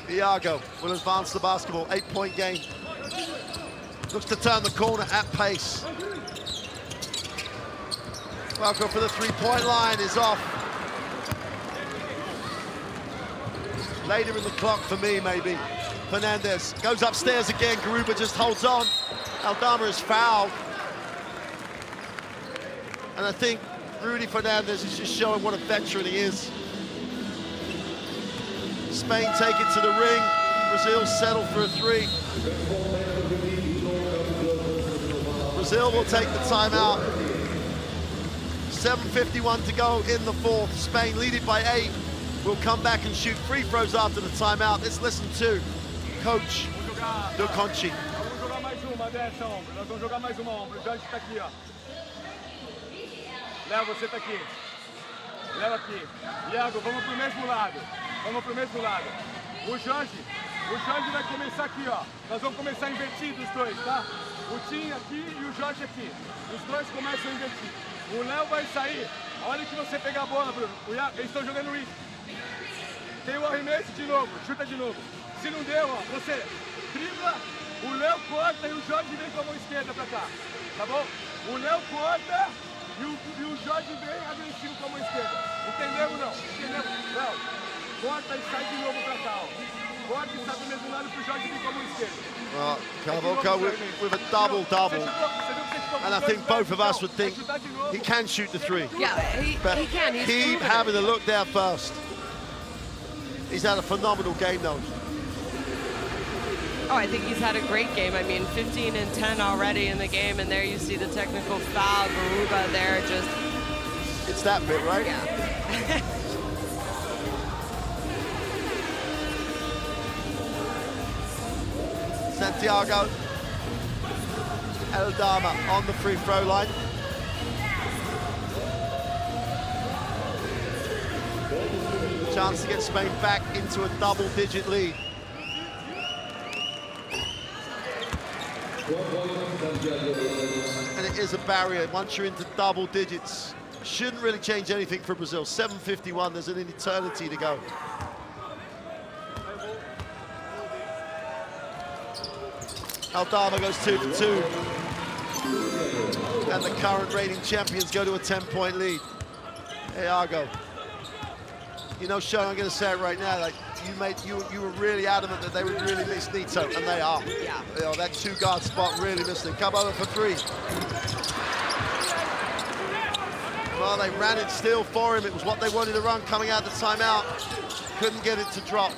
Iago will advance the basketball, 8-point game. Looks to turn the corner at pace. Welcome for the three-point line is off. Later in the clock for me, maybe. Fernandez goes upstairs again. Garuba just holds on. Aldama is fouled. And I think Rudy Fernandez is just showing what a veteran he is. Spain take it to the ring. Brazil settle for a three. Brazil will take the timeout. 7:51 to go in the fourth. Spain lead it by 8. We'll come back and shoot free throws after the timeout. Let's listen to Coach Do Conchi. Vamos jogar mais uma dessa, ombro. Nós vamos jogar mais uma, ombro. O Jorge tá aqui, ó. Léo, você tá aqui. Léo aqui. Iago, vamos pro mesmo lado. Vamos pro mesmo lado. O Jorge vai começar aqui, ó. Nós vamos começar invertidos os dois, tá? O Tim aqui e o Jorge aqui. Os dois começam a invertir. O Léo vai sair. A hora que você pegar a bola, Bruno. Eles estão jogando isso. Tem o arremesso de novo. Chuta de novo. Se não deu, ó, você dribla, o Léo corta e o Jorge vem com a mão esquerda pra cá. Tá bom? O Léo corta e o Jorge vem agressivo com a mão esquerda. Entendeu ou não? Entendeu? Léo, corta e sai de novo pra cá, ó. Corta e sai do mesmo lado pro Jorge vir com a mão esquerda. Well, Fibawc with a double-double. And I think both of us would think he can shoot the three. Yeah, he can. Keep having a look there first. He's had a phenomenal game, though. Oh, I think he's had a great game. I mean, 15 and 10 already in the game, and there you see the technical foul. Garuba there just... It's that bit, right? Yeah. Santiago Aldama on the free throw line. Chance to get Spain back into a double-digit lead. And it is a barrier once you're into double digits. Shouldn't really change anything for Brazil. 7:51, there's an eternity to go. Aldama goes 2 for 2. And the current reigning champions go to a 10-point lead. Iago. You know, Sean, I'm going to say it right now, like, you were really adamant that they would really miss Nito, and they are. Yeah. You know, that two-guard spot really missed them. Come over for 3. Well, they ran it still for him. It was what they wanted to run coming out of the timeout. Couldn't get it to drop.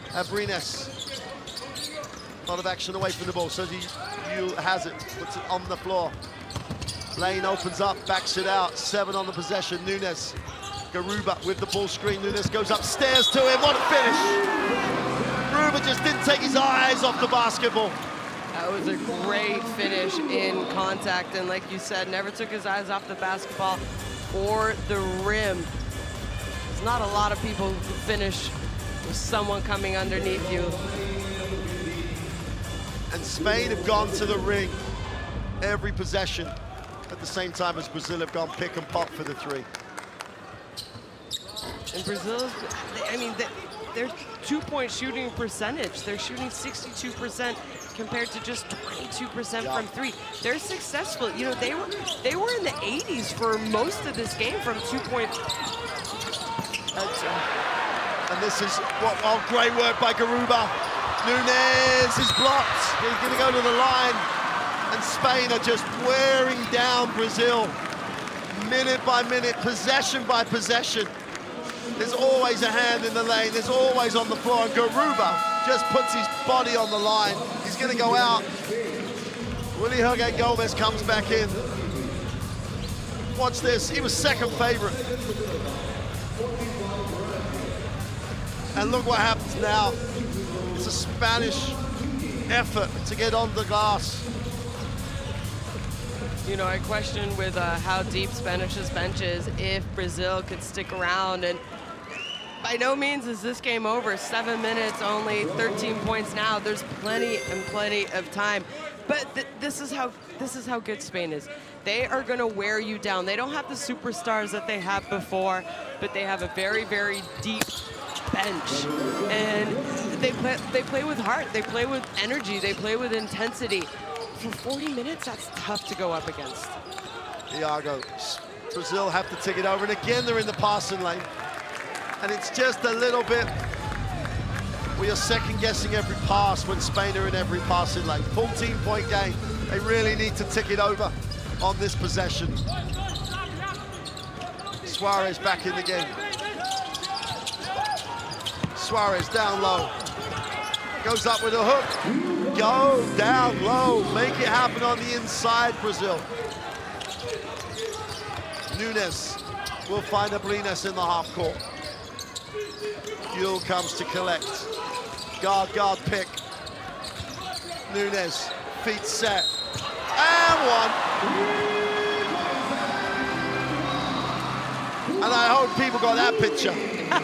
Abrines. A lot of action away from the ball, so he has it, puts it on the floor. Lane opens up, backs it out. 7 on the possession, Nunes. Garuba with the ball screen. Nunes goes upstairs to him. What a finish! Garuba just didn't take his eyes off the basketball. That was a great finish in contact, and like you said, never took his eyes off the basketball or the rim. There's not a lot of people who finish with someone coming underneath you. And Spain have gone to the ring every possession at the same time as Brazil have gone pick and pop for the 3. And Brazil, I mean, their two-point shooting percentage, they're shooting 62% compared to just 22% from 3. They're successful. You know, they were in the 80s for most of this game from 2-point. And this is what great work by Garuba. Nunes is blocked. He's going to go to the line. And Spain are just wearing down Brazil. Minute by minute, possession by possession. There's always a hand in the lane. There's always on the floor. And Garuba just puts his body on the line. He's going to go out. Willy Herget Gomez comes back in. Watch this. He was second favorite. And look what happens now. It's a Spanish effort to get on the glass. You know, I question with how deep Spanish's bench is if Brazil could stick around, and by no means is this game over. 7 minutes, only 13 points now. There's plenty and plenty of time. But this is how good Spain is. They are going to wear you down. They don't have the superstars that they had before, but they have a very, very deep bench, and they play with heart. They play with energy. They play with intensity. For 40 minutes, that's tough to go up against. Iago, Brazil have to tick it over, and again they're in the passing lane. And it's just a little bit, we are second-guessing every pass when Spain are in every passing lane. 14-point game. They really need to tick it over on this possession. Suarez back in the game. Suarez down low. Goes up with a hook. Go down low. Make it happen on the inside, Brazil. Nunes will find Abrines in the half court. Yule comes to collect. Guard pick. Nunes, feet set. And one. And I hope people got that picture.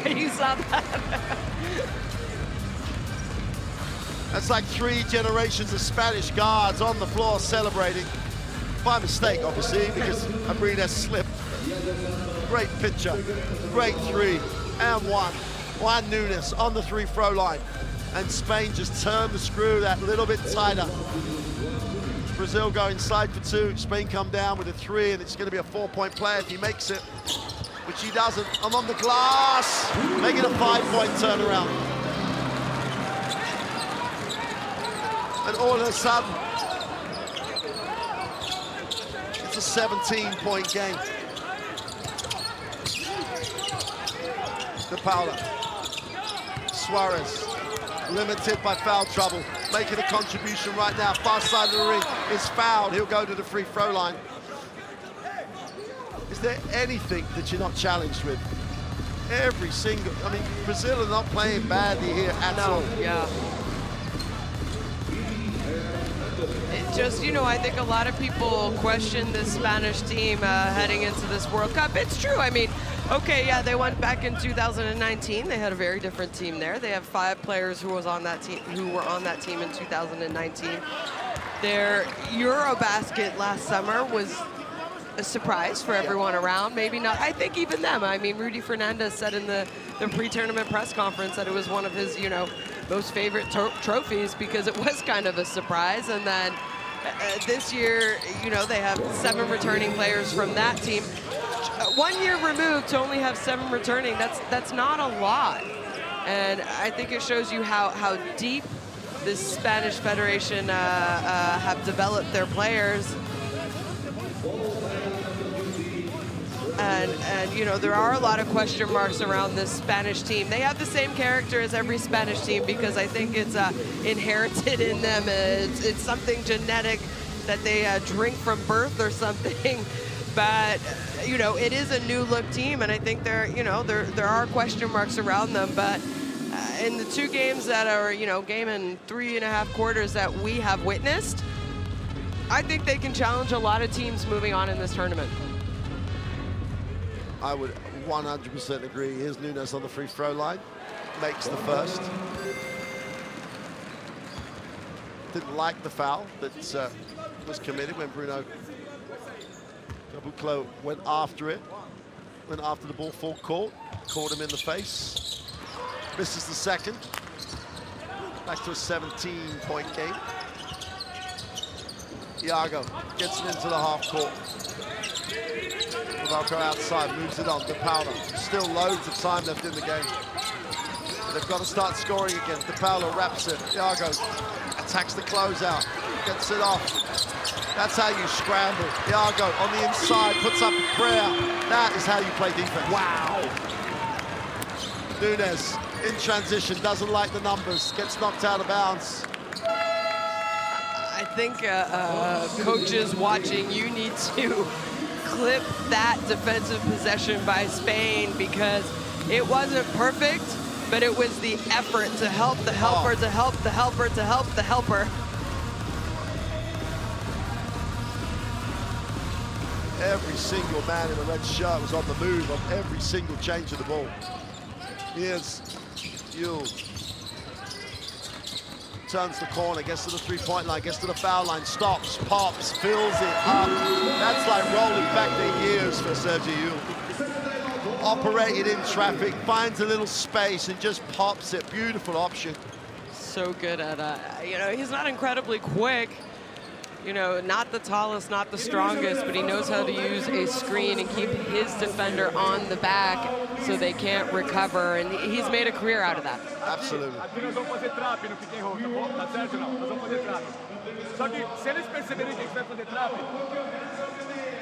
You saw that. That's like 3 generations of Spanish guards on the floor celebrating. By mistake, obviously, because Abrines slipped. Great picture, great 3, and 1. Juan Nunes on the 3-throw line. And Spain just turned the screw that little bit tighter. Brazil go inside for 2. Spain come down with a 3, and it's going to be a 4-point play if he makes it, which he doesn't. I'm on the glass, make it a 5-point turnaround. And all of a sudden, it's a 17-point game. De Paula. Suarez, limited by foul trouble, making a contribution right now. Far side of the ring is fouled. He'll go to the free throw line. Is there anything that you're not challenged with? Every single, I mean, Brazil are not playing badly here at all. Yeah. It just, you know, I think a lot of people question this Spanish team heading into this World Cup. It's true. I mean, okay, yeah, they went back in 2019. They had a very different team there. They have 5 players who were on that team in 2019. Their Eurobasket last summer was a surprise for everyone around. Maybe not, I think even them. I mean, Rudy Fernandez said in the pre-tournament press conference that it was one of his, you know, most favorite trophies because it was kind of a surprise. And then this year, you know, they have 7 returning players from that team. 1 year removed to only have 7 returning, that's not a lot. And I think it shows you how deep this Spanish Federation have developed their players. And you know, there are a lot of question marks around this Spanish team. They have the same character as every Spanish team because I think it's inherited in them. It's something genetic that they drink from birth or something. But you know, it is a new look team, and I think there are question marks around them. But in the 2 games that are, you know, game and 3.5 quarters that we have witnessed, I think they can challenge a lot of teams moving on in this tournament. I would 100% agree. Here's Nunes on the free throw line, makes the first. Didn't like the foul that was committed when Bruno Caboclo went after it, went after the ball full court, caught him in the face, misses the second. Back to a 17-point game. Iago gets it into the half court. Fibawc outside, moves it on. De Paula, still loads of time left in the game. They've got to start scoring again. De Paula wraps it. Iago attacks the closeout, gets it off. That's how you scramble. Iago on the inside, puts up a prayer. That is how you play defense. Wow. Nunes in transition, doesn't like the numbers, gets knocked out of bounds. I think coaches watching, you need to clip that defensive possession by Spain because it wasn't perfect, but it was the effort to help the helper, to help the helper, to help the helper. Every single man in the red shirt was on the move on every single change of the ball. Here's Yule. Turns the corner, gets to the 3-point line, gets to the foul line, stops, pops, fills it up. That's like rolling back the years for Sergio Yule. Operated in traffic, finds a little space and just pops it. Beautiful option. So good at, you know, he's not incredibly quick, you know, not the tallest, not the strongest, but he knows how to use a screen and keep his defender on the back so they can't recover, and he's made a career out of that. Absolutely. Aqui nós vamos fazer trap no pick and roll, tá bom? Tá certo ou não? Nós vamos fazer trap. Só que se eles perceberem que a gente vai fazer trap,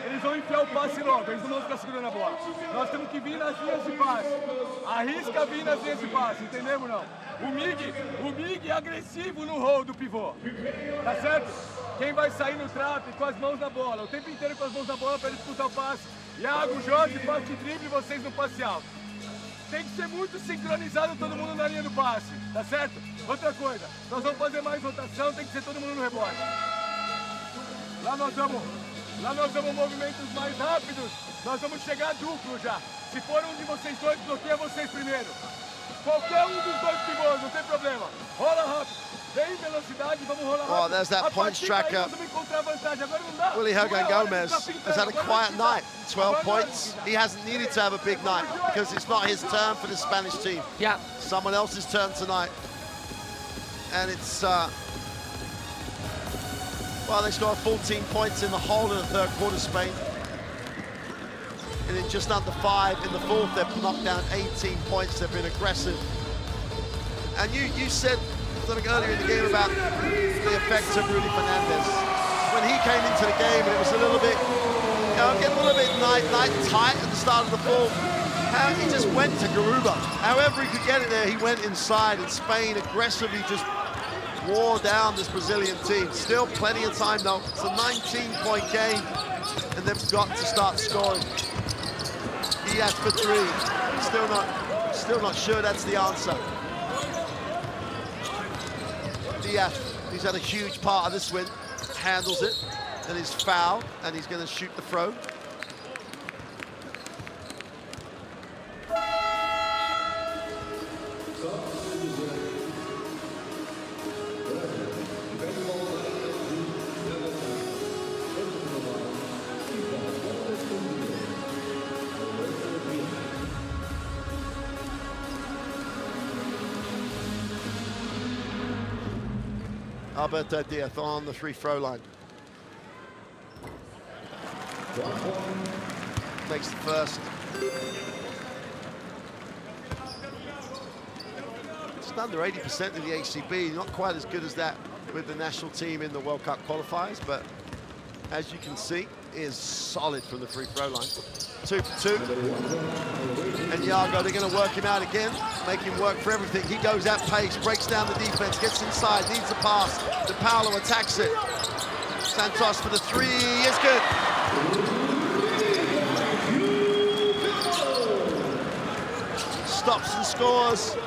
eles vão enfiar o passe logo, eles não vão ficar segurando a bola. Nós temos que vir nas linhas de passe. Arrisca vir nas linhas de passe, entendeu ou não? O Mig é agressivo no roll do pivô, tá certo? Quem vai sair no trap com as mãos na bola, o tempo inteiro com as mãos na bola para ele disputar o passe. Iago, Jorge, passe de drible, vocês no passe alto. Tem que ser muito sincronizado todo mundo na linha do passe, tá certo? Outra coisa, nós vamos fazer mais rotação, tem que ser todo mundo no rebote. Lá nós vamos movimentos mais rápidos, nós vamos chegar duplo já. Se for um de vocês dois, bloqueia vocês primeiro. Qualquer um dos dois pivôs, não tem problema. Rola rápido. Vem velocidade, vamos rolar rápido. Oh, there's that points tracker. Willy Hogan Gomez has had a quiet night, 12 points. He hasn't needed to have a big night because it's not his turn for the Spanish team. Yeah. Someone else's turn tonight. And it's, well, they scored 14 points in the whole of the third quarter, Spain. And in just under 5 in the fourth, they've knocked down 18 points. They've been aggressive. And you said something earlier in the game about the effects of Rudy Fernandez. When he came into the game, and it was a little bit, you know, getting a little bit night tight at the start of the fourth. He just went to Garuba. However he could get it there, he went inside, and Spain aggressively just wore down this Brazilian team. Still plenty of time though. It's a 19-point game, and they've got to start scoring. Diaz for three. Still not sure that's the answer. Diaz, he's had a huge part of this win, handles it, and he's fouled, and he's going to shoot the throw. Alberto Diaz on the free throw line. Makes the first. Just under 80% of the ACB, not quite as good as that with the national team in the World Cup qualifiers, but as you can see, is solid from the free throw line. 2 for 2. And Iago, they're going to work him out again, make him work for everything. He goes at pace, breaks down the defense, gets inside, needs a pass. De Paulo attacks it. Santos for the three, is good. Stops and scores.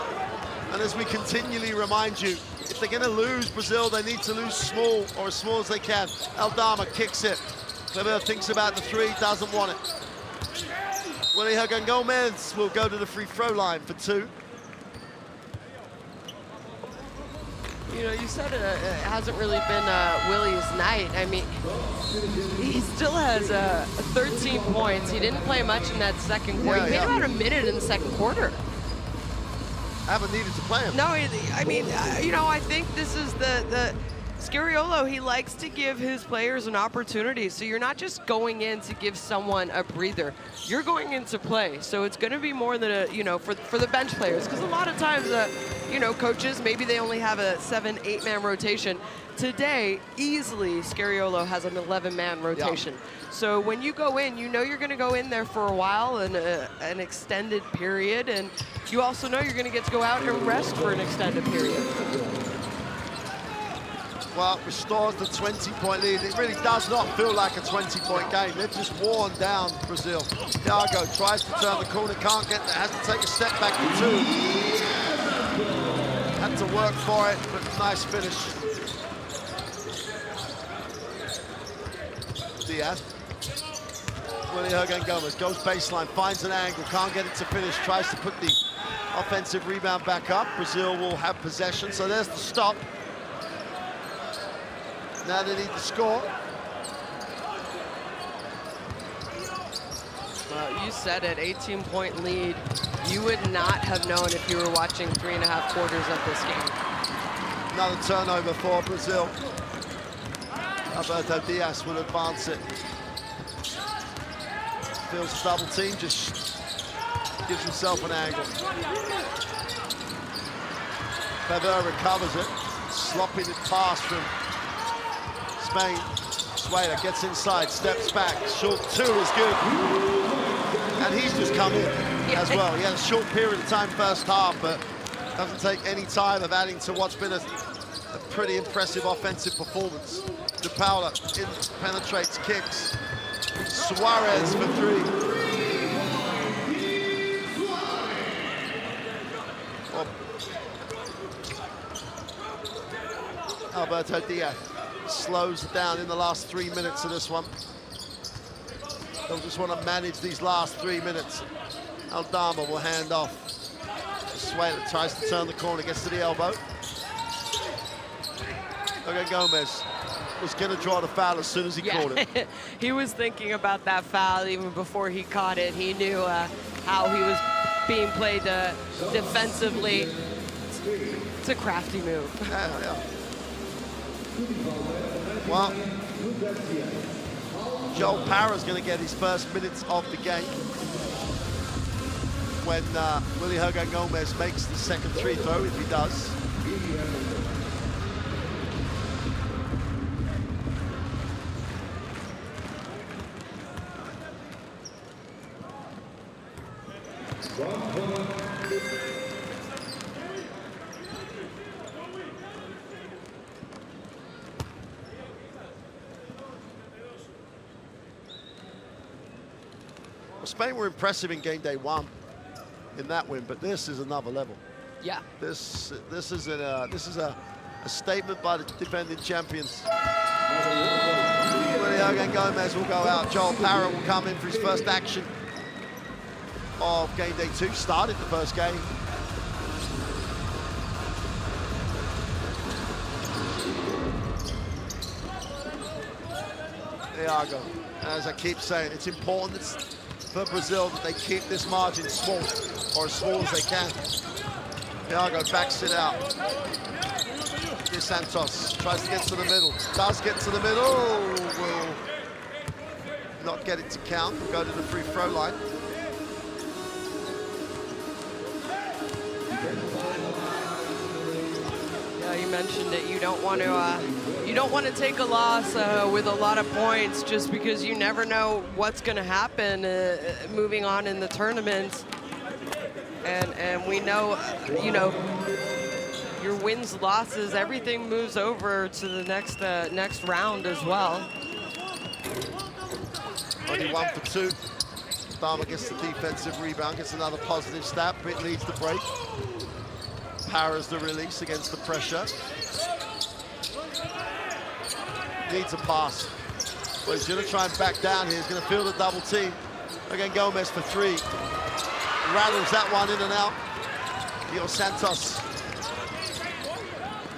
And as we continually remind you, if they're going to lose Brazil, they need to lose small, or as small as they can. Aldama kicks it. Kleber thinks about the three, doesn't want it. Willy Hogan Gomez will go to the free throw line for 2. You know, you said it hasn't really been Willy's night. I mean, he still has 13 points. He didn't play much in that second quarter. He played about a minute in the second quarter. Haven't needed to play him. No, I mean, you know, I think this is the Scariolo, he likes to give his players an opportunity. So you're not just going in to give someone a breather. You're going in to play. So it's going to be more than a, you know, for the bench players. Because a lot of times, you know, coaches, maybe they only have a 7-8 man rotation. Today, easily, Scariolo has an 11-man rotation. Yeah. So when you go in, you know you're going to go in there for a while and an extended period. And you also know you're going to get to go out and rest for an extended period. Well, restores the 20-point lead. It really does not feel like a 20-point game. They've just worn down Brazil. Thiago tries to turn the corner, can't get there, has to take a step back for 2. Had to work for it, but nice finish. Diaz. Willy Hogan Gomez goes baseline, finds an angle, can't get it to finish, tries to put the offensive rebound back up. Brazil will have possession, so there's the stop. Now they need to score. You said it, 18-point lead. You would not have known if you were watching 3.5 quarters of this game. Another turnover for Brazil. Alberto Diaz will advance it. Feels a double team, just gives himself an angle. Fibawc recovers it. Slopping it past from Spain. Sueda gets inside, steps back. Short two is good. And he's just come in as well. He had a short period of time first half, but doesn't take any time of adding to what's been a pretty impressive offensive performance. De Paula penetrates, kicks. Suarez for three. Alberto Diaz slows down in the last 3 minutes of this one. They'll just want to manage these last 3 minutes. Aldama will hand off. Sueda tries to turn the corner, gets to the elbow. Okay, Gomez was going to draw the foul as soon as he caught it. He was thinking about that foul even before he caught it. He knew how he was being played defensively. It's a crafty move. Yeah. Well, Joel Parra's going to get his first minutes of the game when Willy Hergan Gomez makes the second free throw, if he does. Spain were impressive in game day one in that win, but this is another level. Yeah. This is a statement by the defending champions. Willy Hergan Gomez will go out. Joel Parra will come in for his first action of game day 2. Started the first game. Thiago, as I keep saying, it's important for Brazil that they keep this margin small, or as small as they can. Thiago backs it out. De Santos tries to get to the middle. Does get to the middle. Will not get it to count. Will go to the free throw line. Yeah, you mentioned it. You don't want to take a loss with a lot of points, just because you never know what's going to happen moving on in the tournament. And we know, your wins, losses, everything moves over to the next round as well. Only 1 for 2. Dama gets the defensive rebound, gets another positive stat. Britt leads the break. Parra's the release against the pressure. Needs a pass. Well, he's going to try and back down here. He's going to field a double team. Again, Gomez for 3. Rattles that one in and out. Diego Santos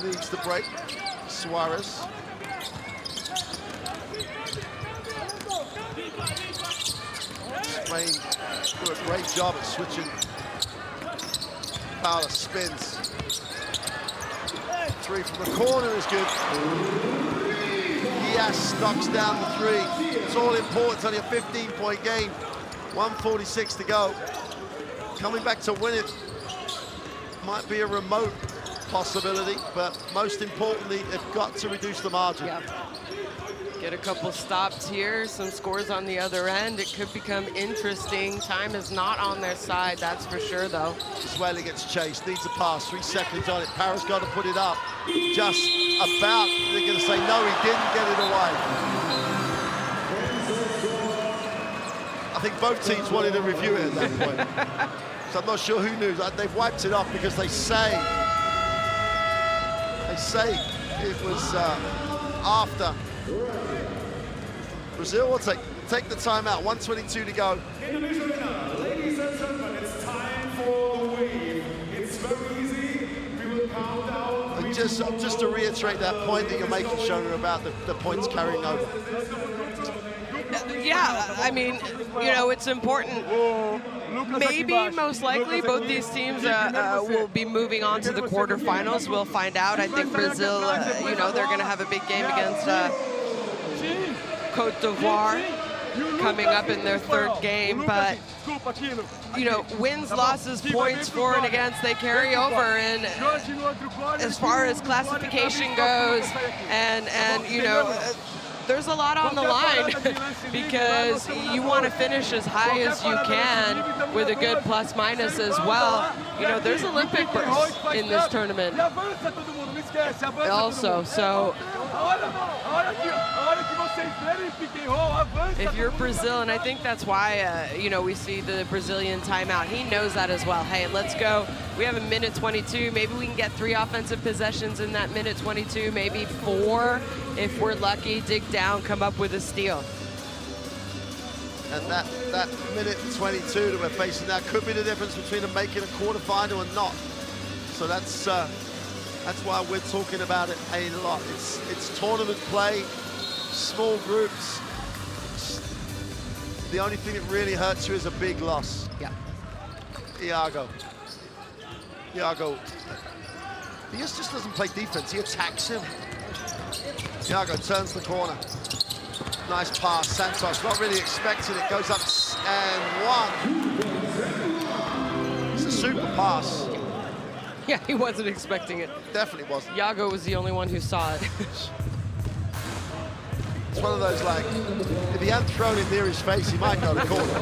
leads the break. Suarez. Spain do a great job at switching. Paula spins. 3 from the corner is good. Diaz knocks down the 3. It's all important. It's only a 15-point game. 1:46 to go. Coming back to win it might be a remote possibility, but most importantly, they've got to reduce the margin. Yep. Get a couple stops here, some scores on the other end. It could become interesting. Time is not on their side, that's for sure, though. Suela gets chased, needs a pass, 3 seconds on it. Parra's got to put it up. Just about, they're going to say, no, he didn't get it away. I think both teams wanted to review it at that point. So I'm not sure who knew. They've wiped it off because they say it was after. Brazil will take the timeout. 1:22 to go. Ladies and gentlemen, it's time for the wave. It's very easy. We will count down. And just to reiterate that point that you're making, Shona, about the points carrying over. Yeah, I mean, it's important. Maybe, most likely, both these teams will be moving on to the quarterfinals. We'll find out. I think Brazil, they're going to have a big game against Cote d'Ivoire coming up in their third game, but you know, wins, losses, points for and against, they carry over. And as far as classification goes, and you know, there's a lot on the line because you want to finish as high as you can with a good plus minus as well. You know, there's Olympic berths in this tournament also, so if you're Brazil, and I think that's why, you know, we see the Brazilian timeout. He knows that as well. Hey, let's go. We have a minute 22. Maybe we can get 3 offensive possessions in that minute 22, maybe 4 if we're lucky. Dig down, come up with a steal. And that minute 22 that we're facing now could be the difference between them making a quarterfinal and not. So that's why we're talking about it a lot. It's tournament play, small groups. The only thing that really hurts you is a big loss. Yeah. Iago, he just doesn't play defense. He attacks him. Iago turns the corner. Nice pass, Santos, not really expecting it. Goes up and 1. It's a super pass. Yeah, he wasn't expecting it. Definitely wasn't. Iago was the only one who saw it. It's one of those, like, if he hadn't thrown it near his face, he might go to corner.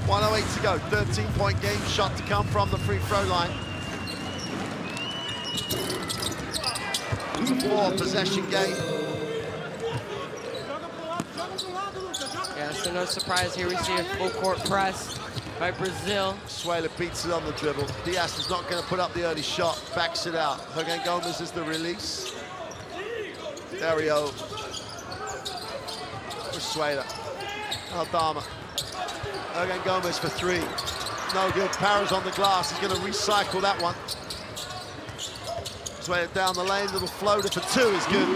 1:08 to go, 13-point game, shot to come from the free throw line. 4-possession game. Yeah, so no surprise here. We see a full court press by Brazil. Suela beats it on the dribble. Diaz is not going to put up the early shot, backs it out. Hernan Gomez is the release. Dario for Suela. Aldama. Hernan Gomez for 3. No good. Parra's on the glass. He's going to recycle that one. Suela down the lane. Little floater for 2 is good.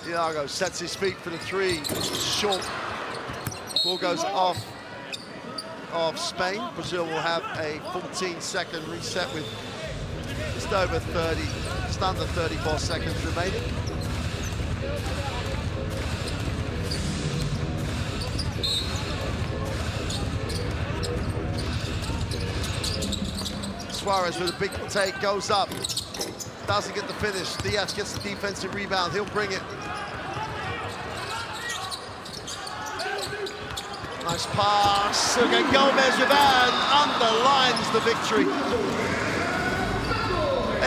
Iago sets his feet for the 3. Short. Ball goes off of Spain. Brazil will have a 14-second reset with just over 30, just under 34 seconds remaining. Suarez with a big take, goes up. Doesn't get the finish. Diaz gets the defensive rebound. He'll bring it. Nice pass. Again, Gomez with and underlines the victory.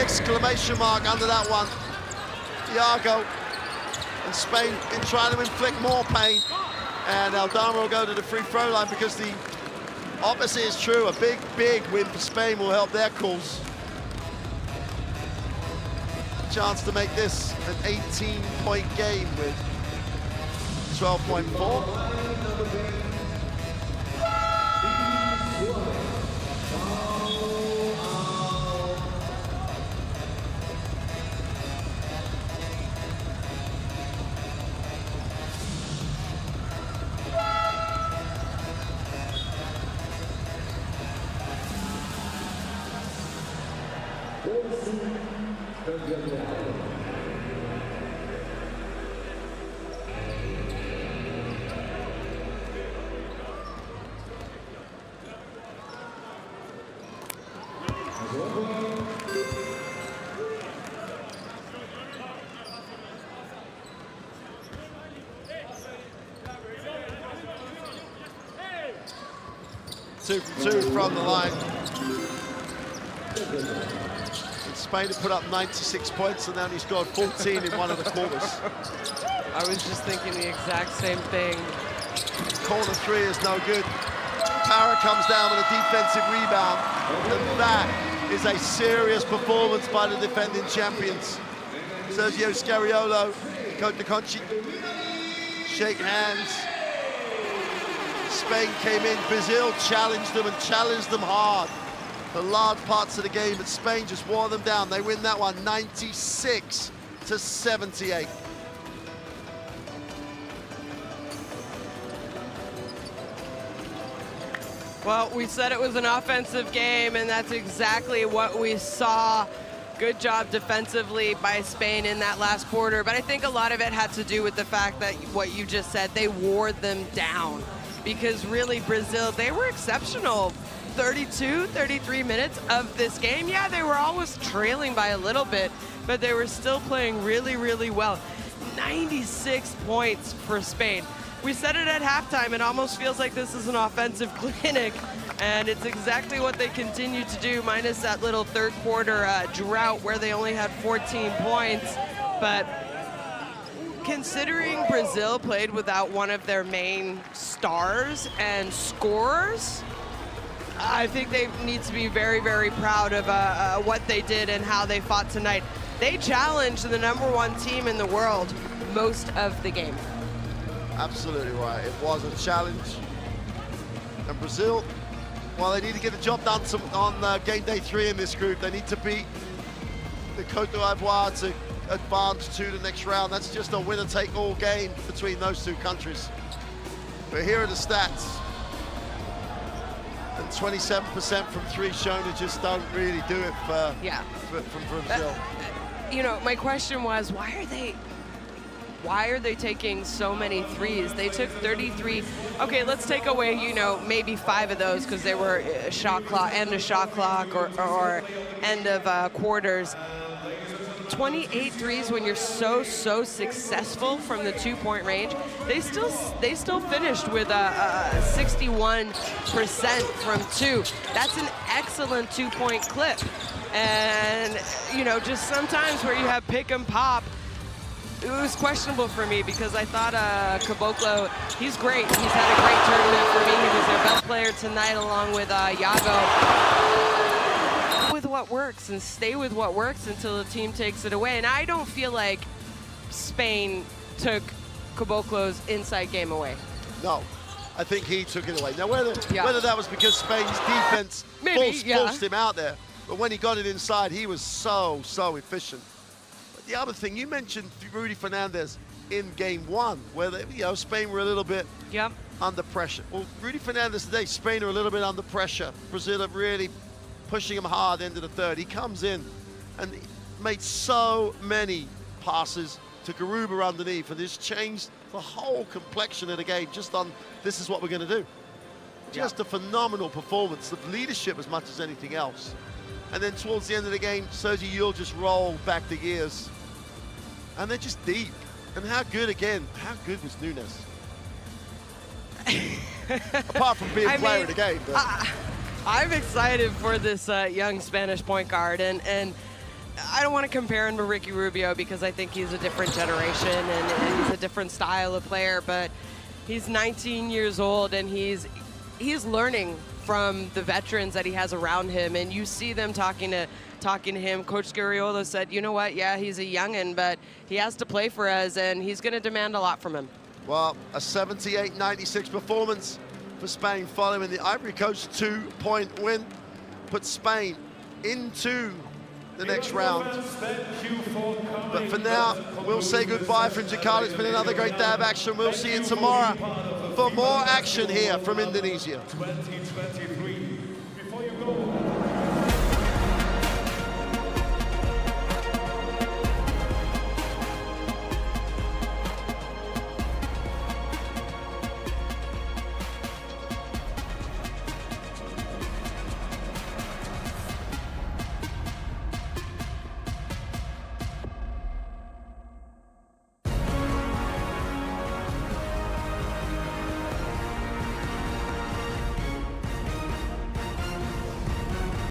Exclamation mark under that one. Iago and Spain in trying to inflict more pain. And Aldama will go to the free throw line because the opposite is true. A big, big win for Spain will help their cause. Chance to make this an 18-point game with 12.4. Two from the line. And Spain have put up 96 points and only scored 14 in one of the quarters. I was just thinking the exact same thing. Corner 3 is no good. Parra comes down with a defensive rebound, and that is a serious performance by the defending champions. Sergio Scariolo, Cote de Conchi, shake hands. Spain came in, Brazil challenged them and challenged them hard for large parts of the game, but Spain just wore them down. They win that one 96-78. Well, we said it was an offensive game, and that's exactly what we saw. Good job defensively by Spain in that last quarter, but I think a lot of it had to do with the fact that what you just said, they wore them down. Because really, Brazil, they were exceptional. 32, 33 minutes of this game. Yeah, they were always trailing by a little bit, but they were still playing really, really well. 96 points for Spain. We said it at halftime, it almost feels like this is an offensive clinic, and it's exactly what they continue to do, minus that little third quarter drought where they only had 14 points. But considering Brazil played without one of their main stars and scorers, I think they need to be very, very proud of what they did and how they fought tonight. They challenged the #1 team in the world most of the game. Absolutely right. It was a challenge. And Brazil, while they need to get the job done on game day 3 in this group, they need to beat the Côte d'Ivoire to advance to the next round. That's just a winner-take-all game between those two countries. But here are the stats. And 27% from 3 shown, it just don't really do it from Brazil. You know, my question was, why are they taking so many threes? They took 33. Okay, let's take away, you know, maybe 5 of those because they were end of shot clock or end of quarters. 28 threes when you're so successful from the 2-point range. They still finished with a 61% from 2. That's an excellent 2-point clip. And you know, just sometimes where you have pick and pop, it was questionable for me because I thought Fibawc, he's great. He's had a great tournament for me. He was their best player tonight along with Iago. With what works and stay with what works until the team takes it away. And I don't feel like Spain took Fibawc's inside game away. No, I think he took it away. Now, whether that was because Spain's defense forced him out there, but when he got it inside, he was so efficient. But the other thing, you mentioned Rudy Fernandez in game 1, where Spain were a little bit under pressure. Well, Rudy Fernandez today, Spain are a little bit under pressure. Brazil are really pushing him hard into the third. He comes in and made so many passes to Garuba underneath, and this changed the whole complexion of the game just on this is what we're going to do. Just a phenomenal performance of leadership as much as anything else. And then towards the end of the game, Sergio Yul just rolled back the gears. And they're just deep. And how good was Nunes? Apart from being player of the game. But. I'm excited for this young Spanish point guard, and I don't want to compare him to Ricky Rubio because I think he's a different generation and he's a different style of player, but he's 19 years old and he's learning from the veterans that he has around him, and you see them talking to him. Coach Scariolo said, you know what, yeah, he's a youngin', but he has to play for us and he's going to demand a lot from him. Well, a 78-96 performance for Spain following the Ivory Coast 2-point win, put Spain into the next round. But for now, we'll say goodbye from Jakarta. It's been another great day of action. We'll see you tomorrow for more action here from Indonesia.